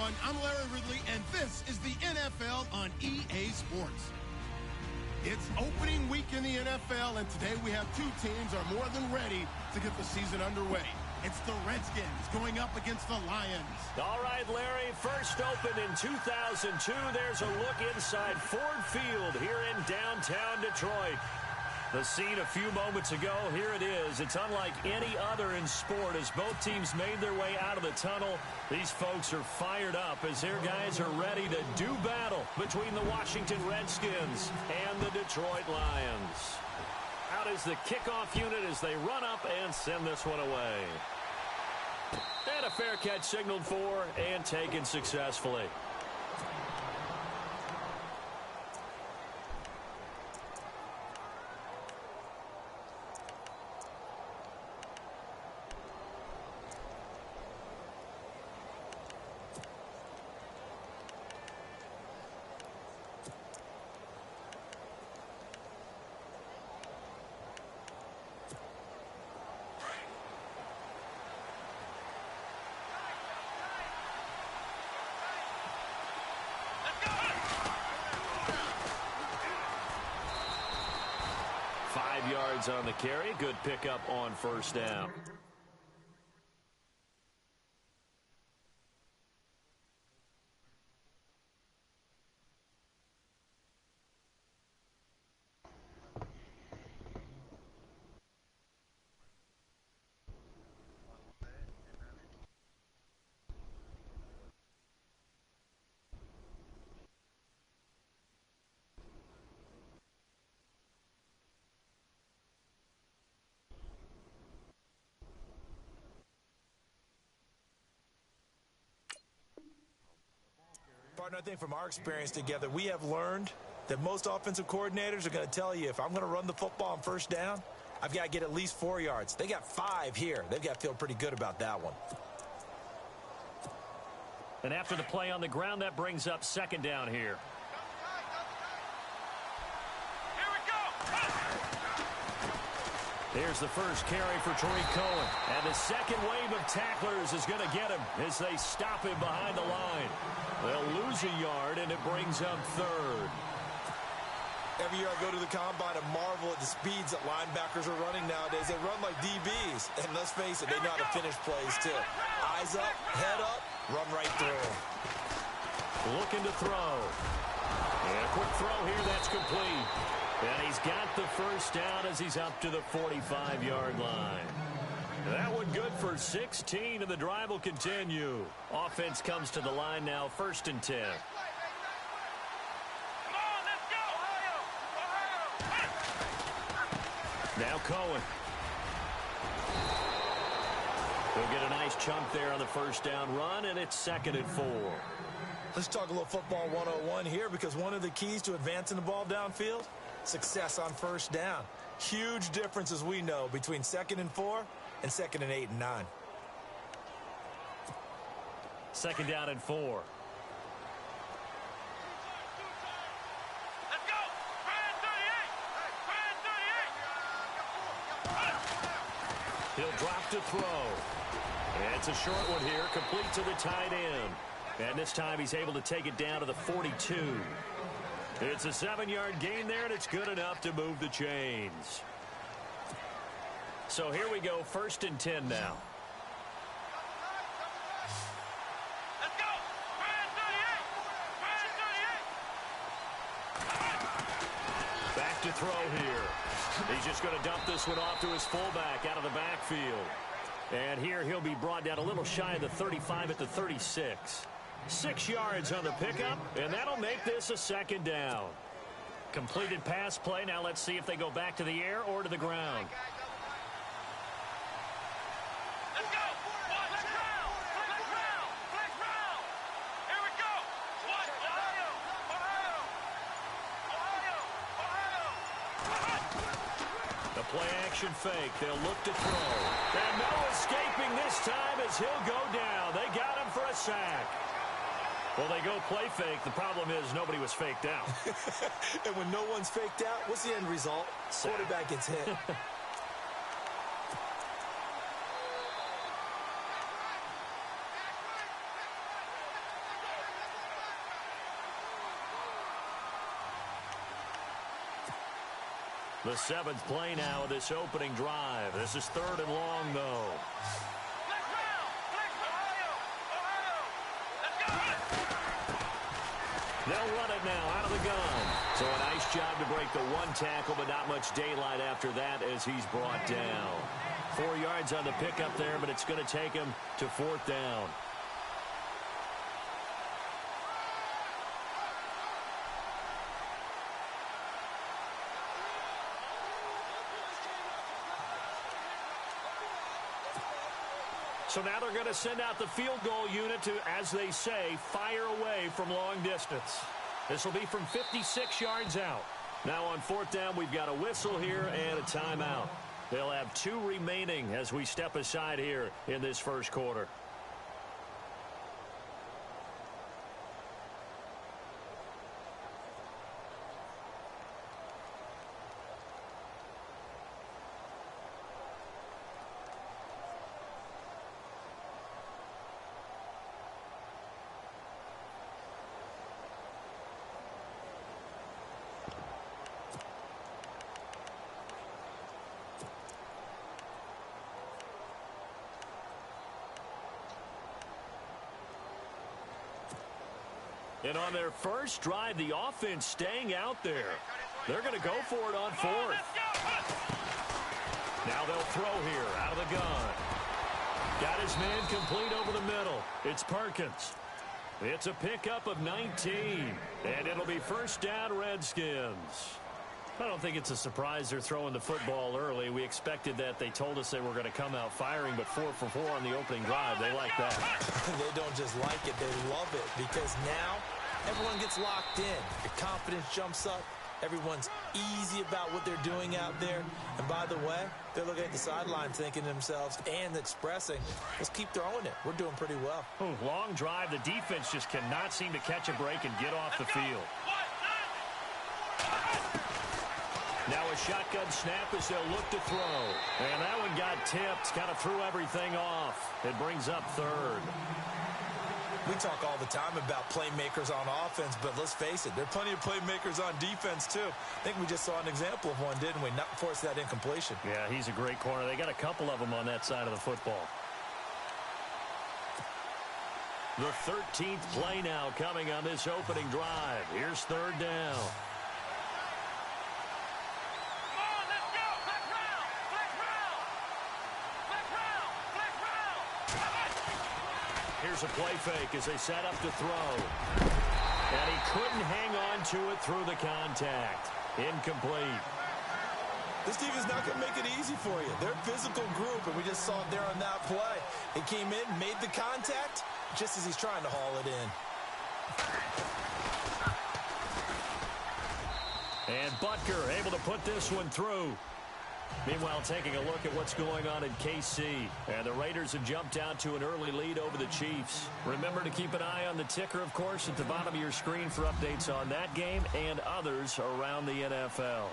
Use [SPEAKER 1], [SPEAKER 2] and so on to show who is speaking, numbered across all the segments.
[SPEAKER 1] everyone. I'm Larry Ridley, and this is the NFL on EA Sports. It's opening week in the NFL, and today we have two teams are more than ready to get the season underway. It's the Redskins going up against the Lions.
[SPEAKER 2] All right, Larry, first opened in 2002. There's a look inside Ford Field here in downtown Detroit. The scene a few moments ago, here it is. It's unlike any other in sport as both teams made their way out of the tunnel. These folks are fired up as their guys are ready to do battle between the Washington Redskins and the Detroit Lions. Out is the kickoff unit as they run up and send this one away. And a fair catch signaled for and taken successfully. Yards on the carry. Good pickup on first down.
[SPEAKER 3] Partner, I think from our experience together, we have learned that most offensive coordinators are going to tell you if I'm going to run the football on first down, I've got to get at least 4 yards. They got 5 here. They've got to feel pretty good about that one.
[SPEAKER 2] And after the play on the ground, that brings up second down here. Here's the first carry for Tariq Cohen. And the second wave of tacklers is going to get him as they stop him behind the line. They'll lose a yard, and it brings up third.
[SPEAKER 3] Every year I go to the combine and marvel at the speeds that linebackers are running nowadays. They run like DBs. And let's face it, they know how to finish plays, too. Eyes up, head up, run right through.
[SPEAKER 2] Looking to throw. And a quick throw here, that's complete. And he's got the first down as he's up to the 45-yard line. That one good for 16, and the drive will continue. Offense comes to the line now, first and 10. Now Cohen. He'll get a nice chunk there on the first down run, and it's second and 4.
[SPEAKER 3] Let's talk a little football 101 here, because one of the keys to advancing the ball downfield, success on first down. Huge difference, as we know, between second and 4 and second and 8 and 9.
[SPEAKER 2] Second down and 4.
[SPEAKER 4] Let's go! Brand 38!
[SPEAKER 2] He'll drop to throw. And it's a short one here, complete to the tight end. And this time he's able to take it down to the 42. It's a 7-yard gain there, and it's good enough to move the chains. So here we go, first and 10 now.
[SPEAKER 4] Let's go! Brand 38!
[SPEAKER 2] Back to throw here. He's just going to dump this one off to his fullback out of the backfield. And here he'll be brought down a little shy of the 35 at the 36. 6 yards on the pickup, and that'll make this a second down. Completed pass play. Now let's see if they go back to the air or to the ground.
[SPEAKER 4] Let's go! Flex round! Flex round! Flex round! Here we go! What? Ohio! Ohio! Ohio!
[SPEAKER 2] The play action fake. They'll look to throw. And no escaping this time as he'll go down. They got him for a sack. Well, they go play fake. The problem is nobody was faked out.
[SPEAKER 3] And when no one's faked out, what's the end result? Quarterback gets hit.
[SPEAKER 2] The 7th play now of this opening drive. This is 3rd and long, though. They'll run it now out of the gun. So a nice job to break the 1 tackle, but not much daylight after that as he's brought down. 4 yards on the pickup there, but it's going to take him to 4th down. So now they're going to send out the field goal unit to, as they say, fire away from long distance. This will be from 56 yards out. Now on 4th down, we've got a whistle here and a timeout. They'll have 2 remaining as we step aside here in this first quarter. And on their first drive, the offense staying out there. They're going to go for it on 4th. Now they'll throw here out of the gun. Got his man complete over the middle. It's Perkins. It's a pickup of 19. And it'll be 1st down, Redskins. I don't think it's a surprise they're throwing the football early. We expected that. They told us they were going to come out firing, but 4 for 4 on the opening drive. They like that.
[SPEAKER 3] They don't just like it, they love it, because now everyone gets locked in. Your confidence jumps up. Everyone's easy about what they're doing out there. And by the way, they're looking at the sideline thinking to themselves and expressing, let's keep throwing it. We're doing pretty well.
[SPEAKER 2] Ooh, long drive. The defense just cannot seem to catch a break and get off the field. Now a shotgun snap as they'll look to throw. And that one got tipped. Kind of threw everything off. It brings up 3rd.
[SPEAKER 3] We talk all the time about playmakers on offense, but let's face it, there are plenty of playmakers on defense, too. I think we just saw an example of one, didn't we? Not force that incompletion.
[SPEAKER 2] Yeah, he's a great corner. They got a couple of them on that side of the football. The 13th play now coming on this opening drive. Here's 3rd down. Here's a play fake as they set up to throw. And he couldn't hang on to it through the contact. Incomplete.
[SPEAKER 3] This defense is not going to make it easy for you. They're a physical group, and we just saw it there on that play. He came in, made the contact, just as he's trying to haul it in.
[SPEAKER 2] And Butker able to put this one through. Meanwhile, taking a look at what's going on in KC. And the Raiders have jumped out to an early lead over the Chiefs. Remember to keep an eye on the ticker, of course, at the bottom of your screen for updates on that game and others around the NFL.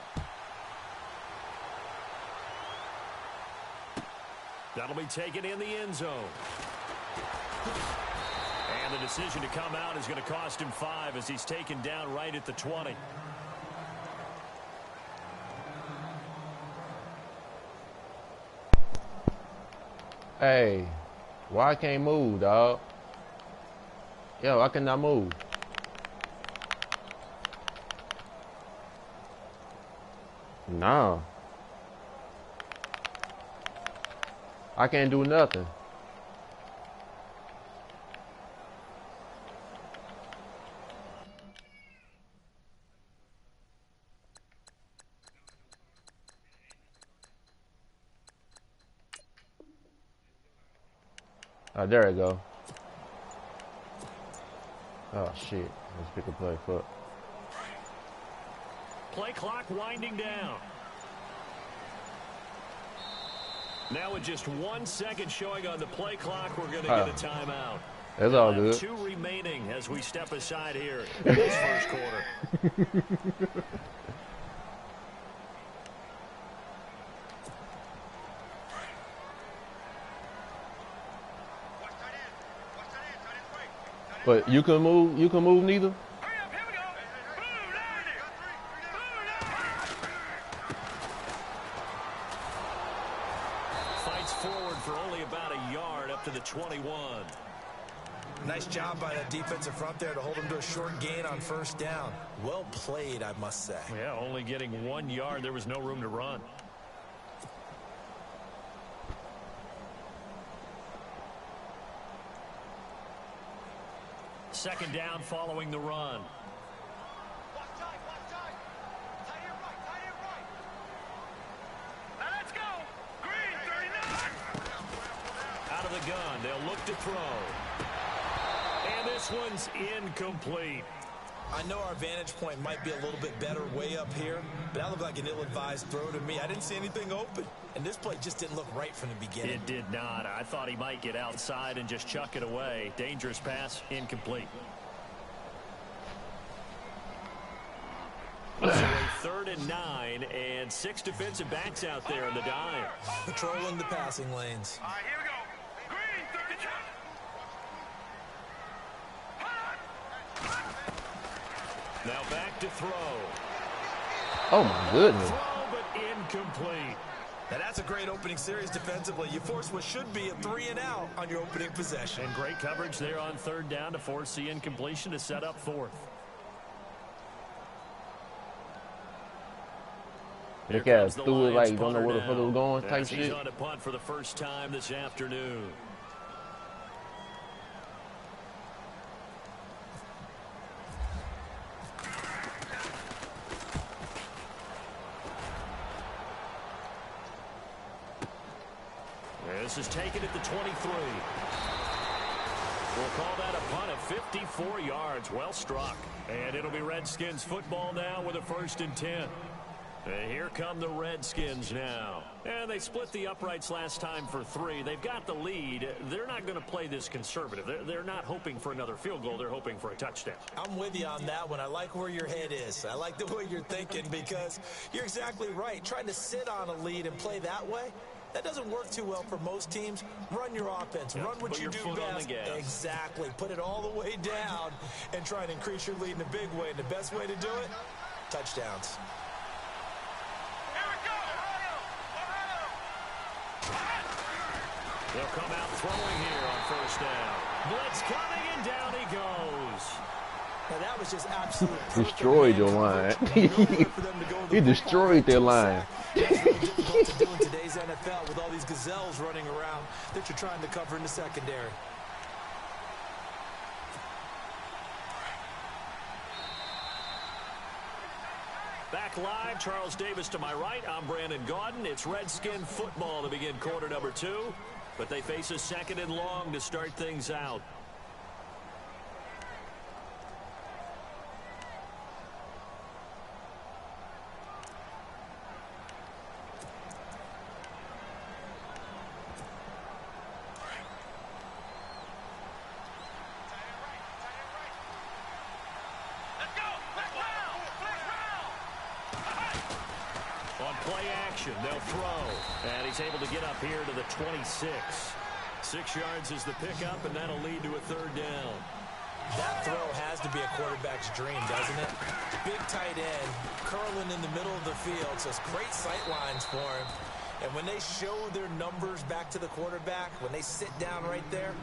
[SPEAKER 2] That'll be taken in the end zone. And the decision to come out is going to cost him 5 as he's taken down right at the 20.
[SPEAKER 5] Hey, why I can't move, dog? Yo, I cannot move. Nah. I can't do nothing. Oh, there we go. Oh, shit. Let's pick a play foot.
[SPEAKER 2] Play clock winding down. Now with just 1 second showing on the play clock, we're going to get a timeout.
[SPEAKER 5] That's all good.
[SPEAKER 2] 2 remaining as we step aside here in this first quarter.
[SPEAKER 5] But you can move neither?
[SPEAKER 2] about a yard up to the 21.
[SPEAKER 3] Nice job by that defensive front there to hold him to a short gain on first down. Well played, I must say.
[SPEAKER 2] Yeah, only getting 1 yard. There was no room to run. Second down following the run.
[SPEAKER 4] Now let's go. Green, 39.
[SPEAKER 2] Out of the gun, they'll look to throw. And this one's incomplete.
[SPEAKER 3] I know our vantage point might be a little bit better way up here, but that looked like an ill-advised throw to me. I didn't see anything open, and this play just didn't look right from the beginning.
[SPEAKER 2] It did not. I thought he might get outside and just chuck it away. Dangerous pass, incomplete. So a 3rd and 9, and 6 defensive backs out there in the dime.
[SPEAKER 3] Patrolling the passing lanes.
[SPEAKER 4] All right, here we go. Green, 32.
[SPEAKER 2] Now back to throw.
[SPEAKER 5] Oh, my goodness.
[SPEAKER 2] Throw, but incomplete.
[SPEAKER 3] Now that's a great opening series defensively. You force what should be a 3-and-out on your opening possession.
[SPEAKER 2] And great coverage there on 3rd down to force the incompletion to set up 4th.
[SPEAKER 5] Look at us threw it like don't know where the fuck it was going type
[SPEAKER 2] He's
[SPEAKER 5] shit.
[SPEAKER 2] on a punt for the first time this afternoon. This is taken at the 23. We'll call that a punt of 54 yards. Well struck. And it'll be Redskins football now with a 1st and 10. And here come the Redskins now. And they split the uprights last time for 3. They've got the lead. They're not going to play this conservative. They're not hoping for another field goal. They're hoping for a touchdown.
[SPEAKER 3] I'm with you on that one. I like where your head is. I like the way you're thinking because you're exactly right. Trying to sit on a lead and play that way, that doesn't work too well for most teams. Run your offense.
[SPEAKER 2] Yep,
[SPEAKER 3] Run what
[SPEAKER 2] put
[SPEAKER 3] you
[SPEAKER 2] your
[SPEAKER 3] do
[SPEAKER 2] foot on
[SPEAKER 3] best.
[SPEAKER 2] the gas.
[SPEAKER 3] Exactly. Put it all the way down and try and increase your lead in a big way. And the best way to do it, touchdowns.
[SPEAKER 2] They'll come out throwing here on 1st down. Blitz coming, and down he goes.
[SPEAKER 3] Now that was just absolute
[SPEAKER 5] Destroyed your line. He destroyed their line.
[SPEAKER 3] That's really difficult to do in today's NFL with all these gazelles running around that you're trying to cover in the secondary.
[SPEAKER 2] Back live, Charles Davis to my right. I'm Brandon Gaudin. It's Redskin football to begin quarter number 2. But they face a 2nd and long to start things out. They'll throw, and he's able to get up here to the 26. 6 yards is the pickup, and that'll lead to a 3rd down.
[SPEAKER 3] That throw has to be a quarterback's dream, doesn't it? Big tight end, curling in the middle of the field, so it's great sight lines for him. And when they show their numbers back to the quarterback, when they sit down right there,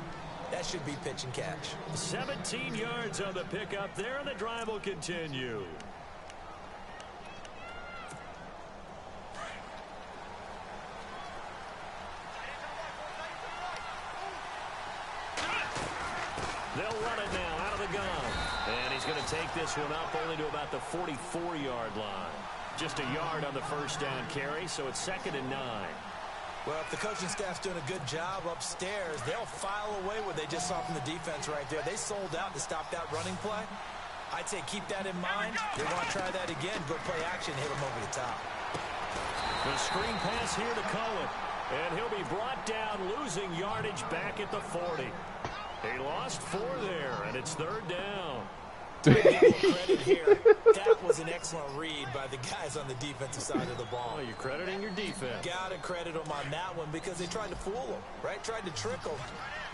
[SPEAKER 3] that should be pitch and catch.
[SPEAKER 2] 17 yards on the pickup there, and the drive will continue. They'll run it now out of the gun. And he's going to take this one up only to about the 44-yard line. Just a yard on the 1st down carry, so it's 2nd and 9.
[SPEAKER 3] Well, if the coaching staff's doing a good job upstairs, they'll file away what they just saw from the defense right there. They sold out to stop that running play. I'd say keep that in mind. They want to try that again. Go play action, hit them over the top.
[SPEAKER 2] The screen pass here to Cohen. And he'll be brought down, losing yardage back at the 40. He lost 4 there, and it's 3rd down.
[SPEAKER 3] Credit here. That was an excellent read by the guys on the defensive side of the ball.
[SPEAKER 2] Oh, you're crediting your defense.
[SPEAKER 3] Gotta credit them on that one because they tried to fool them, right? Tried to trick them.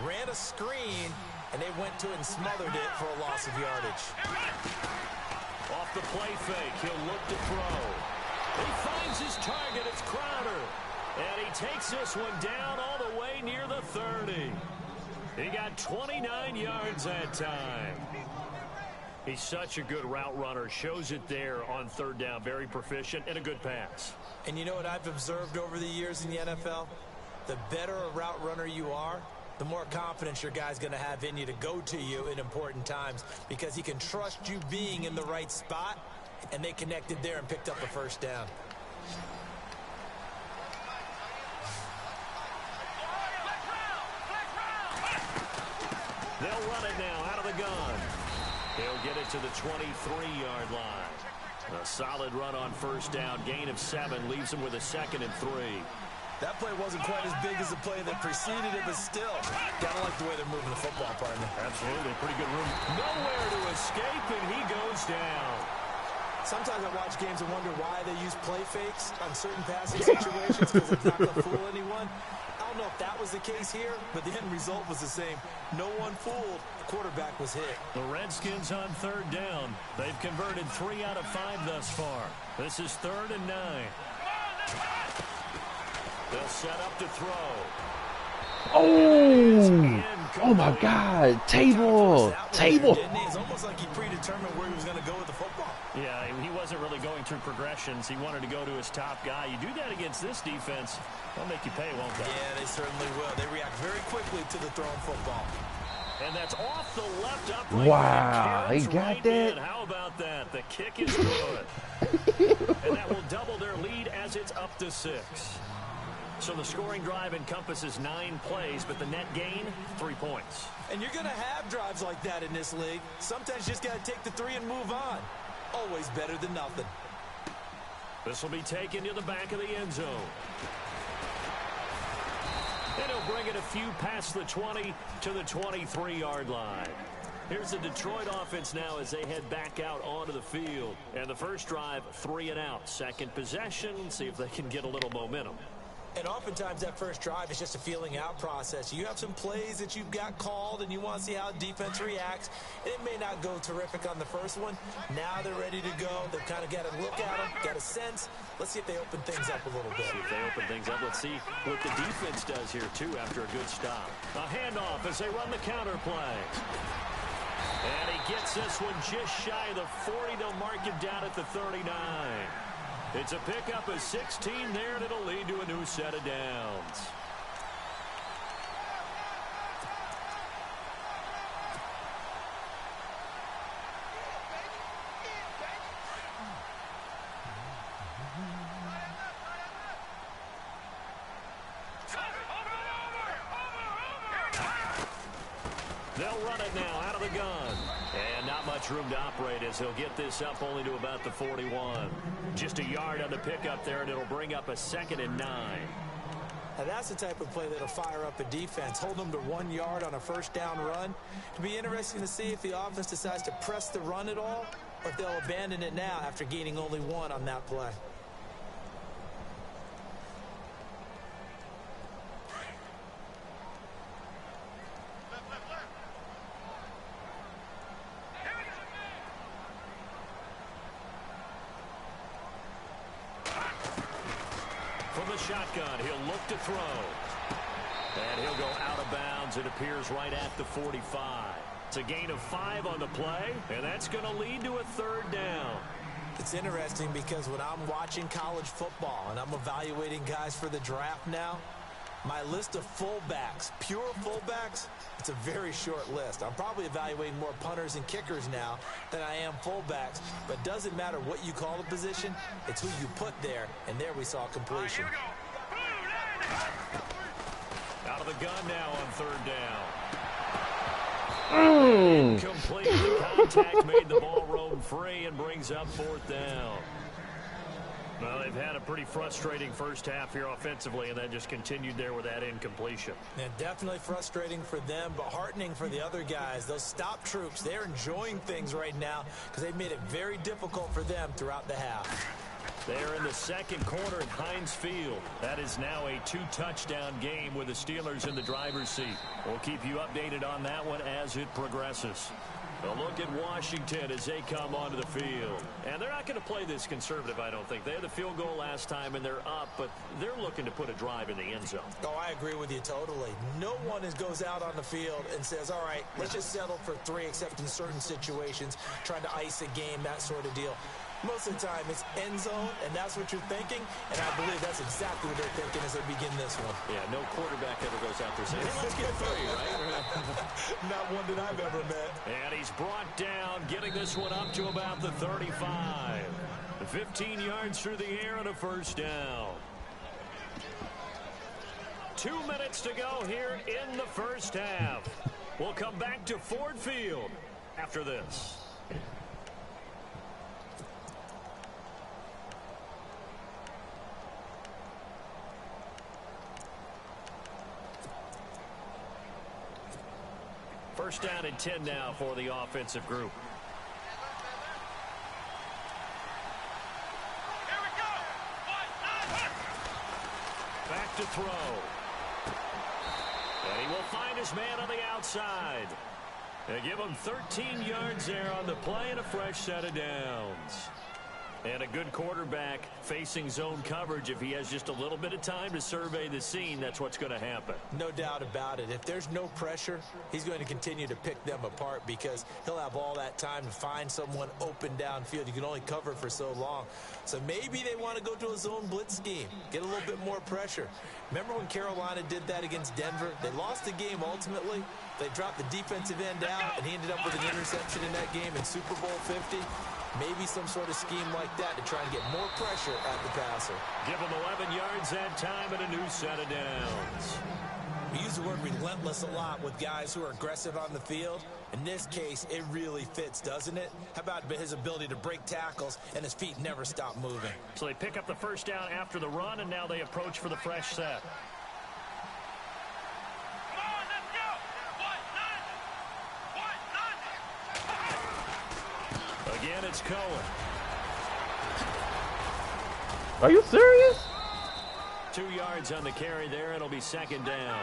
[SPEAKER 3] Ran a screen, and they went to it and smothered it for a loss of yardage.
[SPEAKER 2] Off the play fake, he'll look to throw. He finds his target. It's Crowder. And he takes this one down all the way near the 30. He got 29 yards that time. He's such a good route runner. Shows it there on third down. Very proficient and a good pass.
[SPEAKER 3] And you know what I've observed over the years in the NFL? The better a route runner you are, the more confidence your guy's going to have in you to go to you in important times because he can trust you being in the right spot, and they connected there and picked up a first down.
[SPEAKER 2] They'll run it now out of the gun. He'll get it to the 23-yard line. A solid run on first down. Gain of 7 leaves him with a 2nd and 3.
[SPEAKER 3] That play wasn't quite as big as the play that preceded it, but still, gotta like the way they're moving the football, partner.
[SPEAKER 2] Absolutely, pretty good room. Nowhere to escape, and he goes down.
[SPEAKER 3] Sometimes I watch games and wonder why they use play fakes on certain passing situations because it's not going to fool anyone. I don't know if that was the case here, but the end result was the same. No one fooled. The quarterback was hit.
[SPEAKER 2] The Redskins on third down. They've converted 3 out of 5 thus far. This is 3rd and 9. They'll set up to throw.
[SPEAKER 5] Oh my God. Table.
[SPEAKER 3] It's almost like he predetermined where he was going to go with the football.
[SPEAKER 2] Yeah, he wasn't really going through progressions. He wanted to go to his top guy. You do that against this defense, they'll make you pay, won't they?
[SPEAKER 3] Yeah, they certainly will. They react very quickly to the thrown football.
[SPEAKER 2] And that's off the left upright.
[SPEAKER 5] Wow, he got that.
[SPEAKER 2] How about that? The kick is good. And that will double their lead as it's up to 6. So the scoring drive encompasses 9 plays, but the net gain, 3 points.
[SPEAKER 3] And you're going to have drives like that in this league. Sometimes you just got to take the 3 and move on. Always better than nothing.
[SPEAKER 2] This will be taken to the back of the end zone. And he'll bring it a few past the 20 to the 23-yard line. Here's the Detroit offense now as they head back out onto the field. And the first drive, 3 and out. Second possession, see if they can get a little momentum.
[SPEAKER 3] And oftentimes that first drive is just a feeling out process. You have some plays that you've got called and you want to see how defense reacts. It may not go terrific on the first one. Now they're ready to go. They've kind of got to look at them, got a sense. Let's see if they open things up a little bit.
[SPEAKER 2] See if they open things up. Let's see what the defense does here, too, after a good stop. A handoff as they run the counter play. And he gets this one just shy of the 40. They'll mark him down at the 39. It's a pickup of 16 there, and it'll lead to a new set of downs. They'll run it now out of the gun. And not much room to operate as he'll get this up only to about the 41. Just a yard on the pickup there, and it'll bring up a 2nd and 9.
[SPEAKER 3] Now that's the type of play that'll fire up a defense. Hold them to 1 yard on a first down run. It'll be interesting to see if the offense decides to press the run at all or if they'll abandon it now after gaining only 1 on that play.
[SPEAKER 2] From the shotgun, he'll look to throw. And he'll go out of bounds. It appears right at the 45. It's a gain of 5 on the play, and that's going to lead to a 3rd down.
[SPEAKER 3] It's interesting because when I'm watching college football and I'm evaluating guys for the draft now, my list of fullbacks, pure fullbacks, it's a very short list. I'm probably evaluating more punters and kickers now than I am fullbacks. But it doesn't matter what you call the position, it's who you put there. And there we saw completion.
[SPEAKER 2] Out of the gun now on 3rd down. Complete. The contact made the ball roam free and brings up 4th down. Well, they've had a pretty frustrating first half here offensively, and that just continued there with that incompletion.
[SPEAKER 3] And definitely frustrating for them, but heartening for the other guys. Those stop troops, they're enjoying things right now because they've made it very difficult for them throughout the half.
[SPEAKER 2] They're in the second quarter at Heinz Field. That is now a 2-touchdown game with the Steelers in the driver's seat. We'll keep you updated on that one as it progresses. A look at Washington as they come onto the field. And they're not going to play this conservative, I don't think. They had the field goal last time, and they're up, but they're looking to put a drive in the end zone.
[SPEAKER 3] Oh, I agree with you totally. No one goes out on the field and says, all right, let's just settle for 3, except in certain situations, trying to ice a game, that sort of deal. Most of the time, it's end zone, and that's what you're thinking, and I believe that's exactly what they're thinking as they begin this one.
[SPEAKER 2] Yeah, no quarterback ever goes out there saying, hey, let's get 3, right?
[SPEAKER 3] Not one that I've ever met.
[SPEAKER 2] And he's brought down, getting this one up to about the 35. 15 yards through the air and a first down. 2 minutes to go here in the first half. We'll come back to Ford Field after this. First down and 10 now for the offensive group.
[SPEAKER 4] Here we go.
[SPEAKER 2] Back to throw. And he will find his man on the outside. They give him 13 yards there on the play and a fresh set of downs. And a good quarterback facing zone coverage. If he has just a little bit of time to survey the scene, that's what's going to happen.
[SPEAKER 3] No doubt about it. If there's no pressure, he's going to continue to pick them apart because he'll have all that time to find someone open downfield. You can only cover for so long. So maybe they want to go to a zone blitz scheme, get a little bit more pressure. Remember when Carolina did that against Denver? They lost the game ultimately. They dropped the defensive end out, and he ended up with an interception in that game in Super Bowl 50. Maybe some sort of scheme like that to try and get more pressure at the passer.
[SPEAKER 2] Give him 11 yards that time and a new set of downs.
[SPEAKER 3] We use the word relentless a lot with guys who are aggressive on the field. In this case, it really fits, doesn't it? How about his ability to break tackles and his feet never stop moving?
[SPEAKER 2] So they pick up the first down after the run, and now they approach for the fresh set.
[SPEAKER 4] Come on, let's go. 1-9.
[SPEAKER 2] Again, it's Cohen.
[SPEAKER 5] Are you serious?
[SPEAKER 2] 2 yards on the carry there. It'll be second down.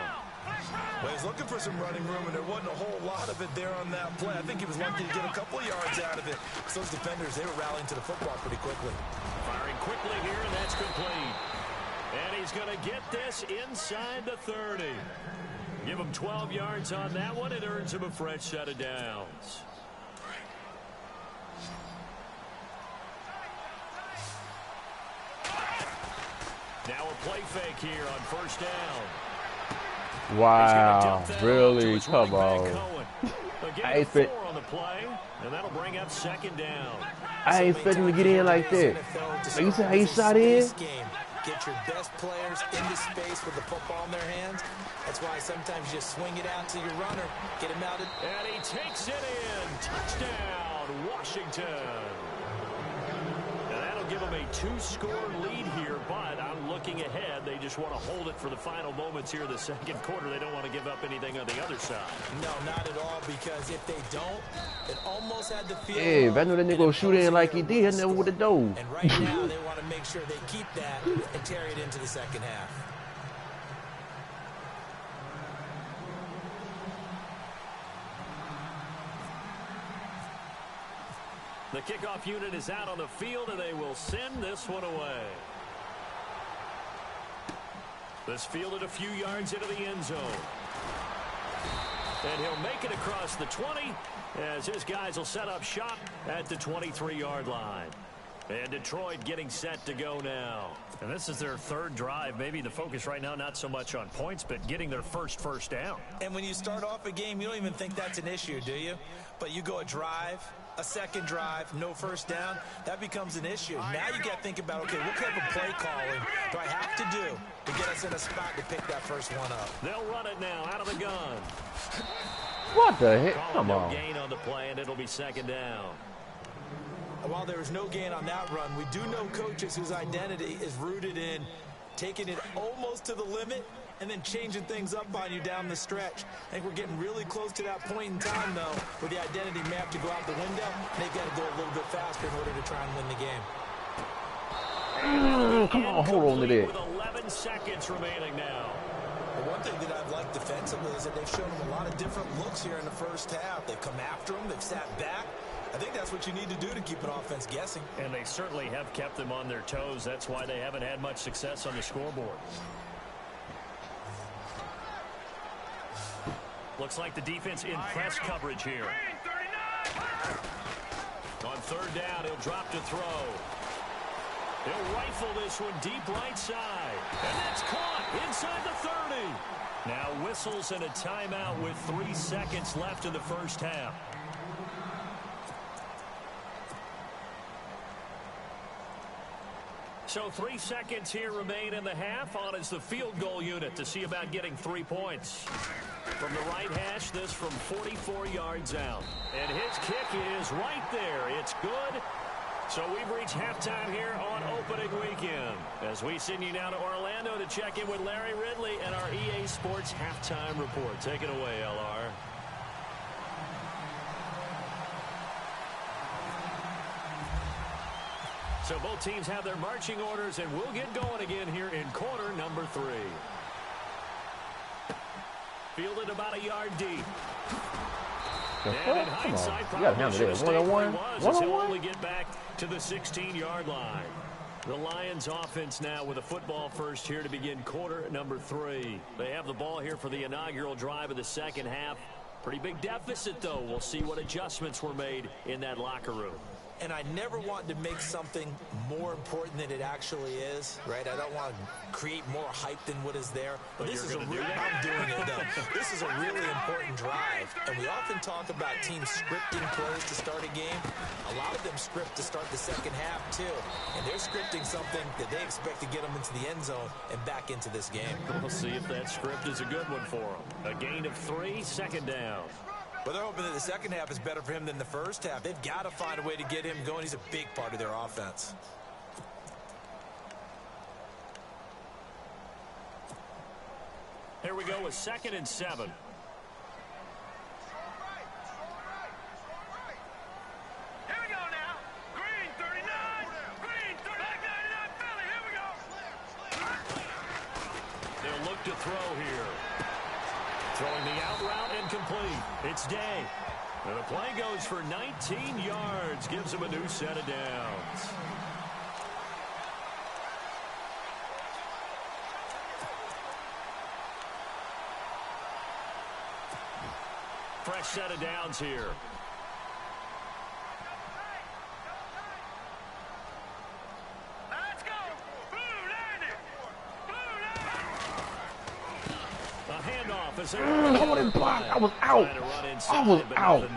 [SPEAKER 3] Well, he's looking for some running room, and there wasn't a whole lot of it there on that play. I think he was lucky to get a couple of yards out of it. So those defenders, they were rallying to the football pretty quickly.
[SPEAKER 2] Firing quickly here, and that's complete. And he's going to get this inside the 30. Give him 12 yards on that one. It earns him a fresh set of downs. Now a play fake here on first down.
[SPEAKER 5] Wow, really? Come on. I ain't fit.
[SPEAKER 2] On the play, and that'll bring up second down.
[SPEAKER 5] I ain't expecting to get in like that. Like you said, how you shot in?
[SPEAKER 3] Get your best players into space with the football in their hands. That's why sometimes you just swing it out to your runner, get him out.
[SPEAKER 2] And he takes it in. Touchdown, Washington. And that'll give them a 2-score lead here, but I'm looking ahead. They just want to hold it for the final moments here in the second quarter. They don't want to give up anything on the other side.
[SPEAKER 3] No, not at all, because if they don't, it almost had the feel.
[SPEAKER 5] Hey, if I knew that nigga would shoot in like he did, I never would have dove.
[SPEAKER 3] And right now, they want to make sure they keep that and carry it into the second half.
[SPEAKER 2] The kickoff unit is out on the field, and they will send this one away. This fielded a few yards into the end zone. And he'll make it across the 20 as his guys will set up shop at the 23-yard line. And Detroit getting set to go now. And this is their third drive. Maybe the focus right now not so much on points, but getting their first down.
[SPEAKER 3] And when you start off a game, you don't even think that's an issue, do you? But you go a drive, a second drive, no first down, that becomes an issue. Now you got to think about, okay, what kind of play calling do I have to do to get us in a spot to pick that first one up?
[SPEAKER 2] They'll run it now out of the gun.
[SPEAKER 5] What the heck? Come
[SPEAKER 2] no
[SPEAKER 5] on.
[SPEAKER 2] Gain on the play, and it'll be second down.
[SPEAKER 3] While there was no gain on that run, we do know coaches whose identity is rooted in taking it almost to the limit and then changing things up on you down the stretch. I think we're getting really close to that point in time, though, where the identity may have to go out the window, and they've got to go a little bit faster in order to try and win the game.
[SPEAKER 5] Come on, hold on to that.
[SPEAKER 2] With 11 seconds remaining now.
[SPEAKER 3] Well, one thing that I've liked defensively is that they've shown them a lot of different looks here in the first half. They've come after them. They've sat back. I think that's what you need to do to keep an offense guessing.
[SPEAKER 2] And they certainly have kept them on their toes. That's why they haven't had much success on the scoreboard. Looks like the defense in press coverage here. On third down, he'll drop to throw. He'll rifle this one deep right side. And that's caught inside the 30. Now whistles and a timeout with 3 seconds left in the first half. So 3 seconds here remain in the half. On is the field goal unit to see about getting 3 points. From the right hash, this from 44 yards out. And his kick is right there. It's good. So we've reached halftime here on opening weekend. As we send you now to Orlando to check in with Larry Ridley and our EA Sports halftime report. Take it away, LR. So both teams have their marching orders, and we'll get going again here in quarter number 3. Fielded about a yard deep. And in hindsight, probably should have stayed where he was, as he'll only get back to the 16-yard line. The Lions offense now with a football first here to begin quarter number 3. They have the ball here for the inaugural drive of the second half. Pretty big deficit, though. We'll see what adjustments were made in that locker room.
[SPEAKER 3] And I never want to make something more important than it actually is, right? I don't want to create more hype than what is there. But this is a real, I'm doing it though. This is a really important drive. And we often talk about teams scripting plays to start a game. A lot of them script to start the second half too. And they're scripting something that they expect to get them into the end zone and back into this game.
[SPEAKER 2] We'll see if that script is a good one for them. A gain of 3, second down.
[SPEAKER 3] But they're hoping that the second half is better for him than the first half. They've got to find a way to get him going. He's a big part of their offense.
[SPEAKER 2] Here we go with 2nd and 7.
[SPEAKER 4] Here we go now. Green 39. Green 39. Philly. Here we go.
[SPEAKER 2] They'll look to throw here. Throwing the out route incomplete. It's Day. And the play goes for 19 yards. Gives him a new set of downs. Fresh set of downs here.
[SPEAKER 4] Let's go. Blue landed. Blue landed.
[SPEAKER 2] A handoff as they
[SPEAKER 5] I wanted to block. I was out. I was out.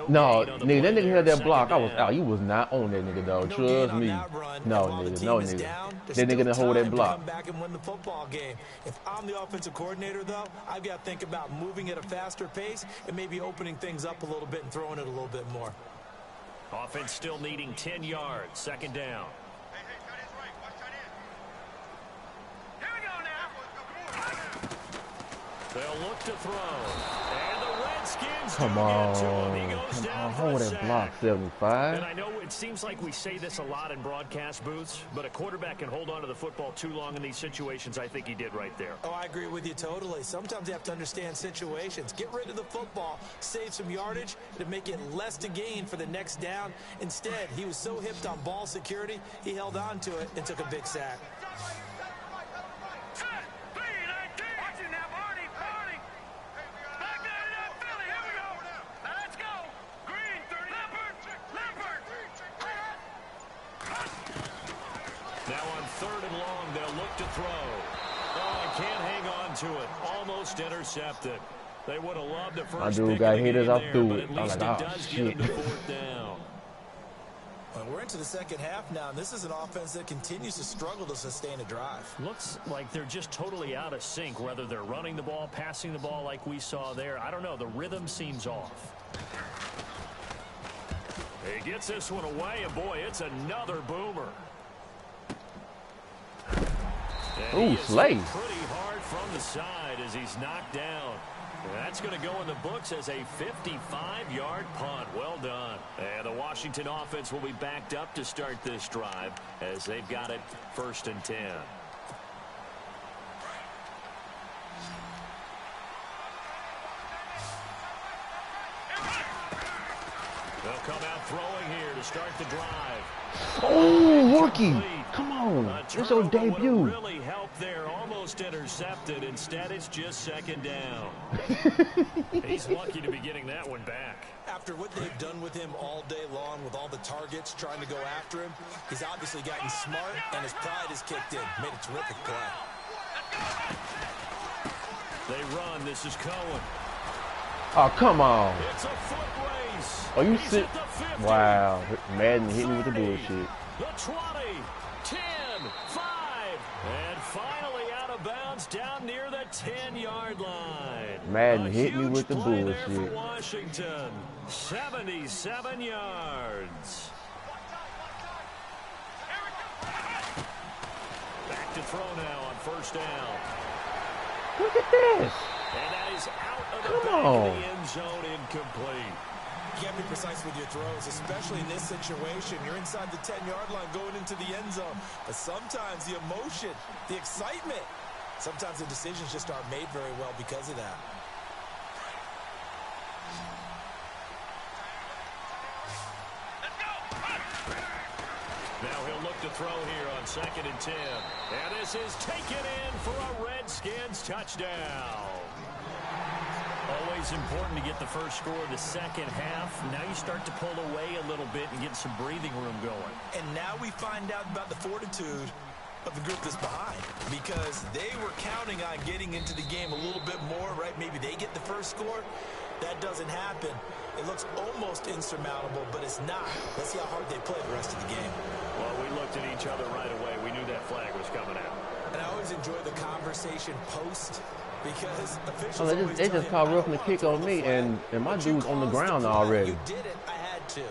[SPEAKER 5] No, nigga, that nigga had that block. I was out. You was not on that nigga, though. Trust me. No, nigga. No, nigga. That nigga didn't hold that block.
[SPEAKER 3] Come back and win the football game. If I'm the offensive coordinator, though, I've got to think about moving at a faster pace and maybe opening things up a little bit and throwing it a little bit more.
[SPEAKER 2] Offense still needing 10 yards. Second down.
[SPEAKER 4] Here we go now.
[SPEAKER 2] They'll look to throw. And the Redskins
[SPEAKER 5] Come on.
[SPEAKER 2] He goes down for
[SPEAKER 5] Hold
[SPEAKER 2] a
[SPEAKER 5] that
[SPEAKER 2] sack.
[SPEAKER 5] block, 75.
[SPEAKER 2] And I know it seems like we say this a lot in broadcast booths, but a quarterback can hold on to the football too long in these situations. I think he did right there.
[SPEAKER 3] Oh, I agree with you totally. Sometimes you have to understand situations. Get rid of the football, save some yardage to make it less to gain for the next down. Instead, he was so hipped on ball security, he held on to it and took a big sack.
[SPEAKER 2] Intercepted. They would have loved a first
[SPEAKER 5] My dude
[SPEAKER 2] pick
[SPEAKER 5] got
[SPEAKER 2] of the
[SPEAKER 5] hit as
[SPEAKER 2] game
[SPEAKER 5] I
[SPEAKER 2] there,
[SPEAKER 5] threw
[SPEAKER 2] but
[SPEAKER 5] it.
[SPEAKER 2] at
[SPEAKER 5] I was
[SPEAKER 2] least
[SPEAKER 5] like,
[SPEAKER 2] it
[SPEAKER 5] oh,
[SPEAKER 2] does
[SPEAKER 5] shit.
[SPEAKER 2] get him to 4th down.
[SPEAKER 3] Well, we're into the second half now, and this is an offense that continues to struggle to sustain a drive.
[SPEAKER 2] Looks like they're just totally out of sync, whether they're running the ball, passing the ball like we saw there. I don't know. The rhythm seems off. He gets this one away, and boy, it's another boomer.
[SPEAKER 5] Ooh, Slay.
[SPEAKER 2] Pretty hard from the side as he's knocked down. That's going to go in the books as a 55-yard punt. Well done. And the Washington offense will be backed up to start this drive as they've got it 1st and 10. come out throwing here to start the drive.
[SPEAKER 5] Oh, rookie. Come on. It's your debut.
[SPEAKER 2] Really helped there. Almost intercepted. Instead, it's just second down. He's lucky to be getting that one back.
[SPEAKER 3] After what they've done with him all day long with all the targets trying to go after him, he's obviously gotten smart and his pride has kicked in. Made a terrific play.
[SPEAKER 2] They run. This is Cohen.
[SPEAKER 5] Oh, come on.
[SPEAKER 2] It's a foot race.
[SPEAKER 5] Oh, you sit. Wow. Madden hit me with the bullshit.
[SPEAKER 2] The 20, 10, 5, and finally out of bounds down near the 10-yard line.
[SPEAKER 5] Madden hit me with the bullshit.
[SPEAKER 2] For Washington, 77 yards. Back to throw now on first down.
[SPEAKER 5] Look at this.
[SPEAKER 2] And that is out of the
[SPEAKER 5] Come
[SPEAKER 2] back
[SPEAKER 5] on.
[SPEAKER 2] of the end zone, incomplete.
[SPEAKER 3] You can't be precise with your throws, especially in this situation. You're inside the 10-yard line going into the end zone. But sometimes the emotion, the excitement, sometimes the decisions just aren't made very well because of that.
[SPEAKER 2] Now he'll look to throw here on 2nd and 10. And this is taken in for a Redskins touchdown. Always important to get the first score of the second half. Now you start to pull away a little bit and get some breathing room going.
[SPEAKER 3] And now we find out about the fortitude of the group that's behind, because they were counting on getting into the game a little bit more, right? Maybe they get the first score. That doesn't happen. It looks almost insurmountable, but it's not. Let's see how hard they play the rest of the game.
[SPEAKER 2] Well, we looked at each other right away. We knew that flag was coming out.
[SPEAKER 3] And I always enjoy the conversation post, because officials
[SPEAKER 5] They just called roughing the kick on me, and my dude's on the ground already.
[SPEAKER 3] You did it. I had to.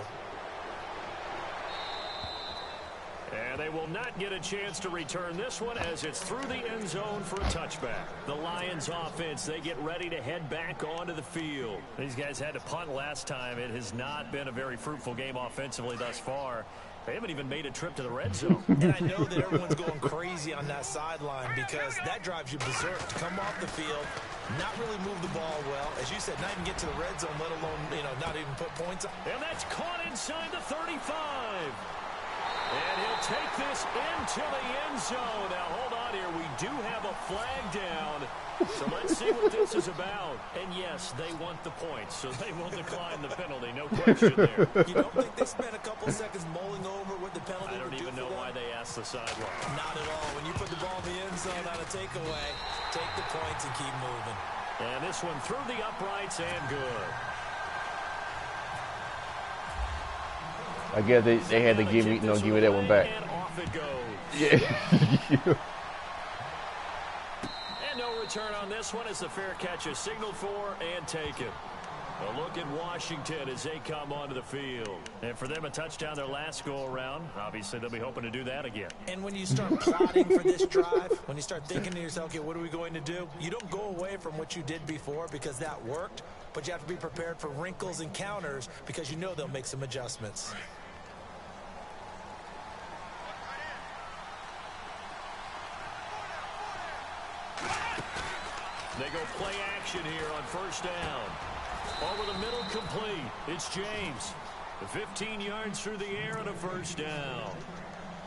[SPEAKER 2] And they will not get a chance to return this one as it's through the end zone for a touchback. The Lions offense, they get ready to head back onto the field. These guys had to punt last time. It has not been a very fruitful game offensively thus far. They haven't even made a trip to the red zone.
[SPEAKER 3] And I know that everyone's going crazy on that sideline, because that drives you berserk to come off the field, not really move the ball well. As you said, not even get to the red zone, let alone, not even put points on.
[SPEAKER 2] And that's caught inside the 35. And he'll take this into the end zone. Now, hold on here. We do have a flag down. So let's see what this is about. And, yes, they want the points, so they will decline the penalty. No question there.
[SPEAKER 3] You don't think they spent a couple seconds mulling over what the penalty
[SPEAKER 2] I don't
[SPEAKER 3] would do
[SPEAKER 2] even
[SPEAKER 3] for
[SPEAKER 2] know
[SPEAKER 3] them?
[SPEAKER 2] why they asked the sideline.
[SPEAKER 3] Not at all. When you put the ball in the end zone on a takeaway, take the points and keep moving.
[SPEAKER 2] And this one through the uprights and good.
[SPEAKER 5] I guess they had to give me that one back.
[SPEAKER 2] And off it goes.
[SPEAKER 5] Yeah.
[SPEAKER 2] And no return on this one as the fair catch is signaled for and taken. A look at Washington as they come onto the field. And for them, a touchdown their last go-around. Obviously, they'll be hoping to do that again.
[SPEAKER 3] And when you start plotting for this drive, when you start thinking to yourself, okay, what are we going to do? You don't go away from what you did before because that worked, but you have to be prepared for wrinkles and counters because you know they'll make some adjustments.
[SPEAKER 2] They go play action here on first down. Over the middle, complete. It's James. 15 yards through the air and a first down.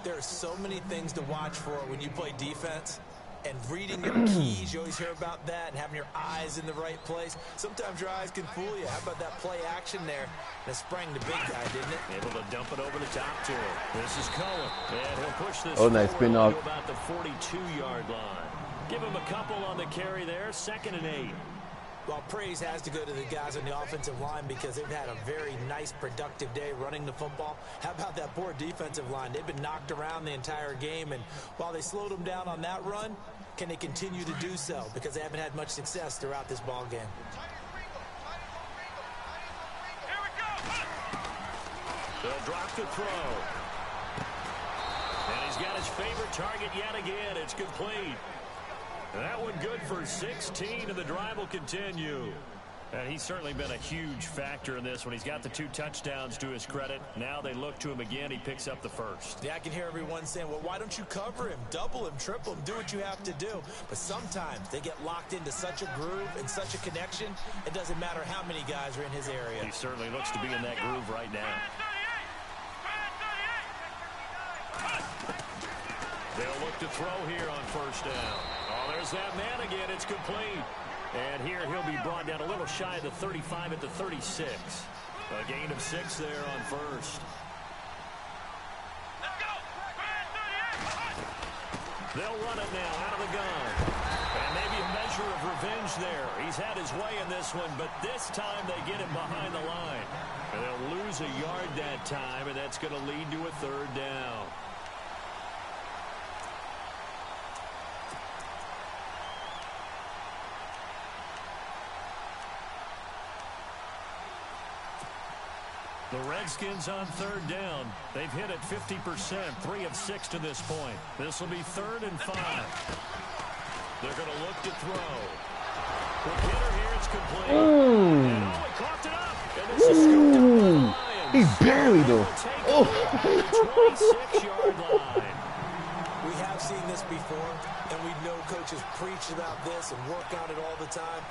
[SPEAKER 3] There are so many things to watch for when you play defense. And reading your keys, you always hear about that, and having your eyes in the right place. Sometimes your eyes can fool you. How about that play action there? That sprang the big guy, didn't it?
[SPEAKER 2] Able to dump it over the top to him. This is Cohen. And he'll push this
[SPEAKER 5] Nice spin
[SPEAKER 2] forward
[SPEAKER 5] off.
[SPEAKER 2] to about the 42-yard line. Give him a couple on the carry there. 2nd and 8.
[SPEAKER 3] Well, praise has to go to the guys on the offensive line because they've had a very nice, productive day running the football. How about that poor defensive line? They've been knocked around the entire game, and while they slowed them down on that run, can they continue to do so? Because they haven't had much success throughout this ball game.
[SPEAKER 4] Here we go.
[SPEAKER 2] They'll drop the throw. And he's got his favorite target yet again. It's complete. That one good for 16, and the drive will continue. And he's certainly been a huge factor in this when he's got the 2 touchdowns to his credit. Now they look to him again. He picks up the first.
[SPEAKER 3] Yeah, I can hear everyone saying, well, why don't you cover him? Double him, triple him, do what you have to do. But sometimes they get locked into such a groove and such a connection, it doesn't matter how many guys are in his area.
[SPEAKER 2] He certainly looks to be in that groove right now. They'll look to throw here on first down. Oh, there's that man again. It's complete. And here he'll be brought down a little shy of the 35 at the 36. A gain of 6 there on first. They'll run it now out of the gun. And maybe a measure of revenge there. He's had his way in this one, but this time they get him behind the line. And they'll lose a yard that time, and that's going to lead to a 3rd down. The Redskins on 3rd down. They've hit it 50%, 3 of 6 to this point. This will be 3rd and 5. They're going to look to throw. Quick hitter here, it's complete. And he coughed it up. And this is scooped up by the Lions.
[SPEAKER 5] He buried him.
[SPEAKER 2] 26-yard line.
[SPEAKER 3] We have seen this before, and we know coaches preach about this and work on it all the time.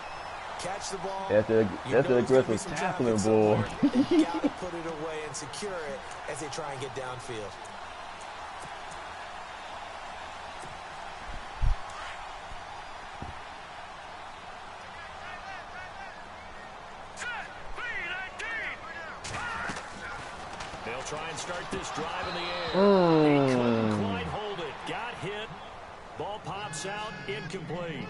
[SPEAKER 3] Catch the ball.
[SPEAKER 5] That's the aggressive tackling, boy.
[SPEAKER 3] You got to put it away and secure it as they try and get downfield.
[SPEAKER 2] They'll try and start this drive in the air. He couldn't quite hold it. Got hit. Ball pops out. Incomplete.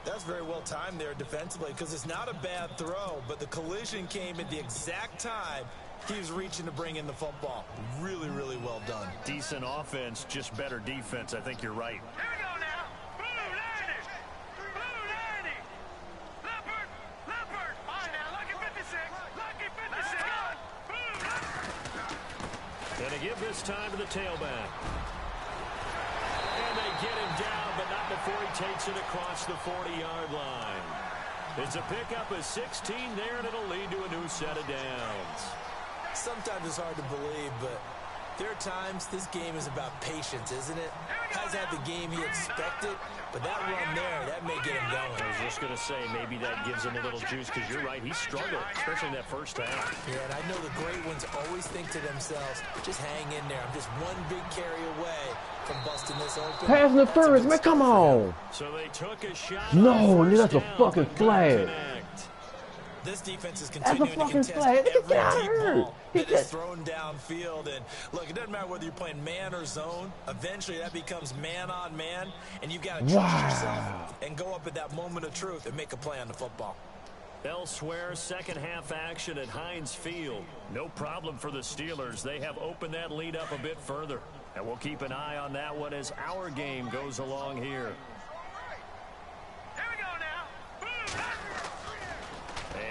[SPEAKER 3] That's very well timed there defensively because it's not a bad throw, but the collision came at the exact time he was reaching to bring in the football. Really, really well done.
[SPEAKER 2] Decent offense, just better defense. I think you're right.
[SPEAKER 4] Here we go now. Blue 90. Blue 90. Leopard. Leopard. All right, now, lucky 56. Lucky 56. Blue.
[SPEAKER 2] And they give this time to the tailback. And they get him down, but not before he takes it across the 40-yard line. It's a pickup of 16 there, and it'll lead to a new set of downs.
[SPEAKER 3] Sometimes it's hard to believe, but there are times this game is about patience, isn't it? Has had the game he expected, but that run there, that may get him going.
[SPEAKER 2] I was just going to say, maybe that gives him a little juice, because you're right, he struggled, especially in that first half.
[SPEAKER 3] Yeah, and I know the great ones always think to themselves, just hang in there. I'm just one big carry away from busting this open.
[SPEAKER 5] Pass interference, man, come on.
[SPEAKER 2] So they took a shot.
[SPEAKER 5] No, that's a fucking flag.
[SPEAKER 3] This defense is continuing to contest every deep ball that is thrown downfield. And look, it doesn't matter whether you're playing man or zone. Eventually, that becomes man on man, and you've got to trust yourself and go up at that moment of truth and make a play on the football.
[SPEAKER 2] Elsewhere, second half action at Heinz Field. No problem for the Steelers. They have opened that lead up a bit further. And we'll keep an eye on that one as our game goes along here.
[SPEAKER 4] Here we go now.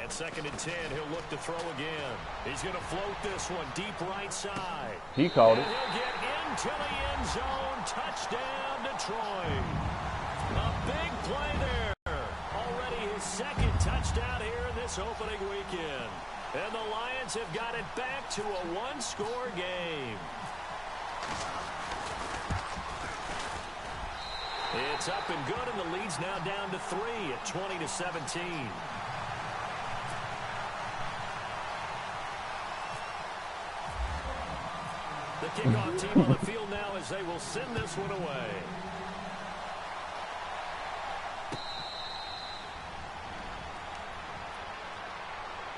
[SPEAKER 2] And 2nd and 10, he'll look to throw again. He's going to float this one deep right side.
[SPEAKER 5] He called it.
[SPEAKER 2] And he'll get into the end zone. Touchdown, Detroit. A big play there. Already his 2nd touchdown here in this opening weekend. And the Lions have got it back to a one-score game. It's up and good, and the lead's now down to 3 at 20-17. The kickoff team on the field now as they will send this one away.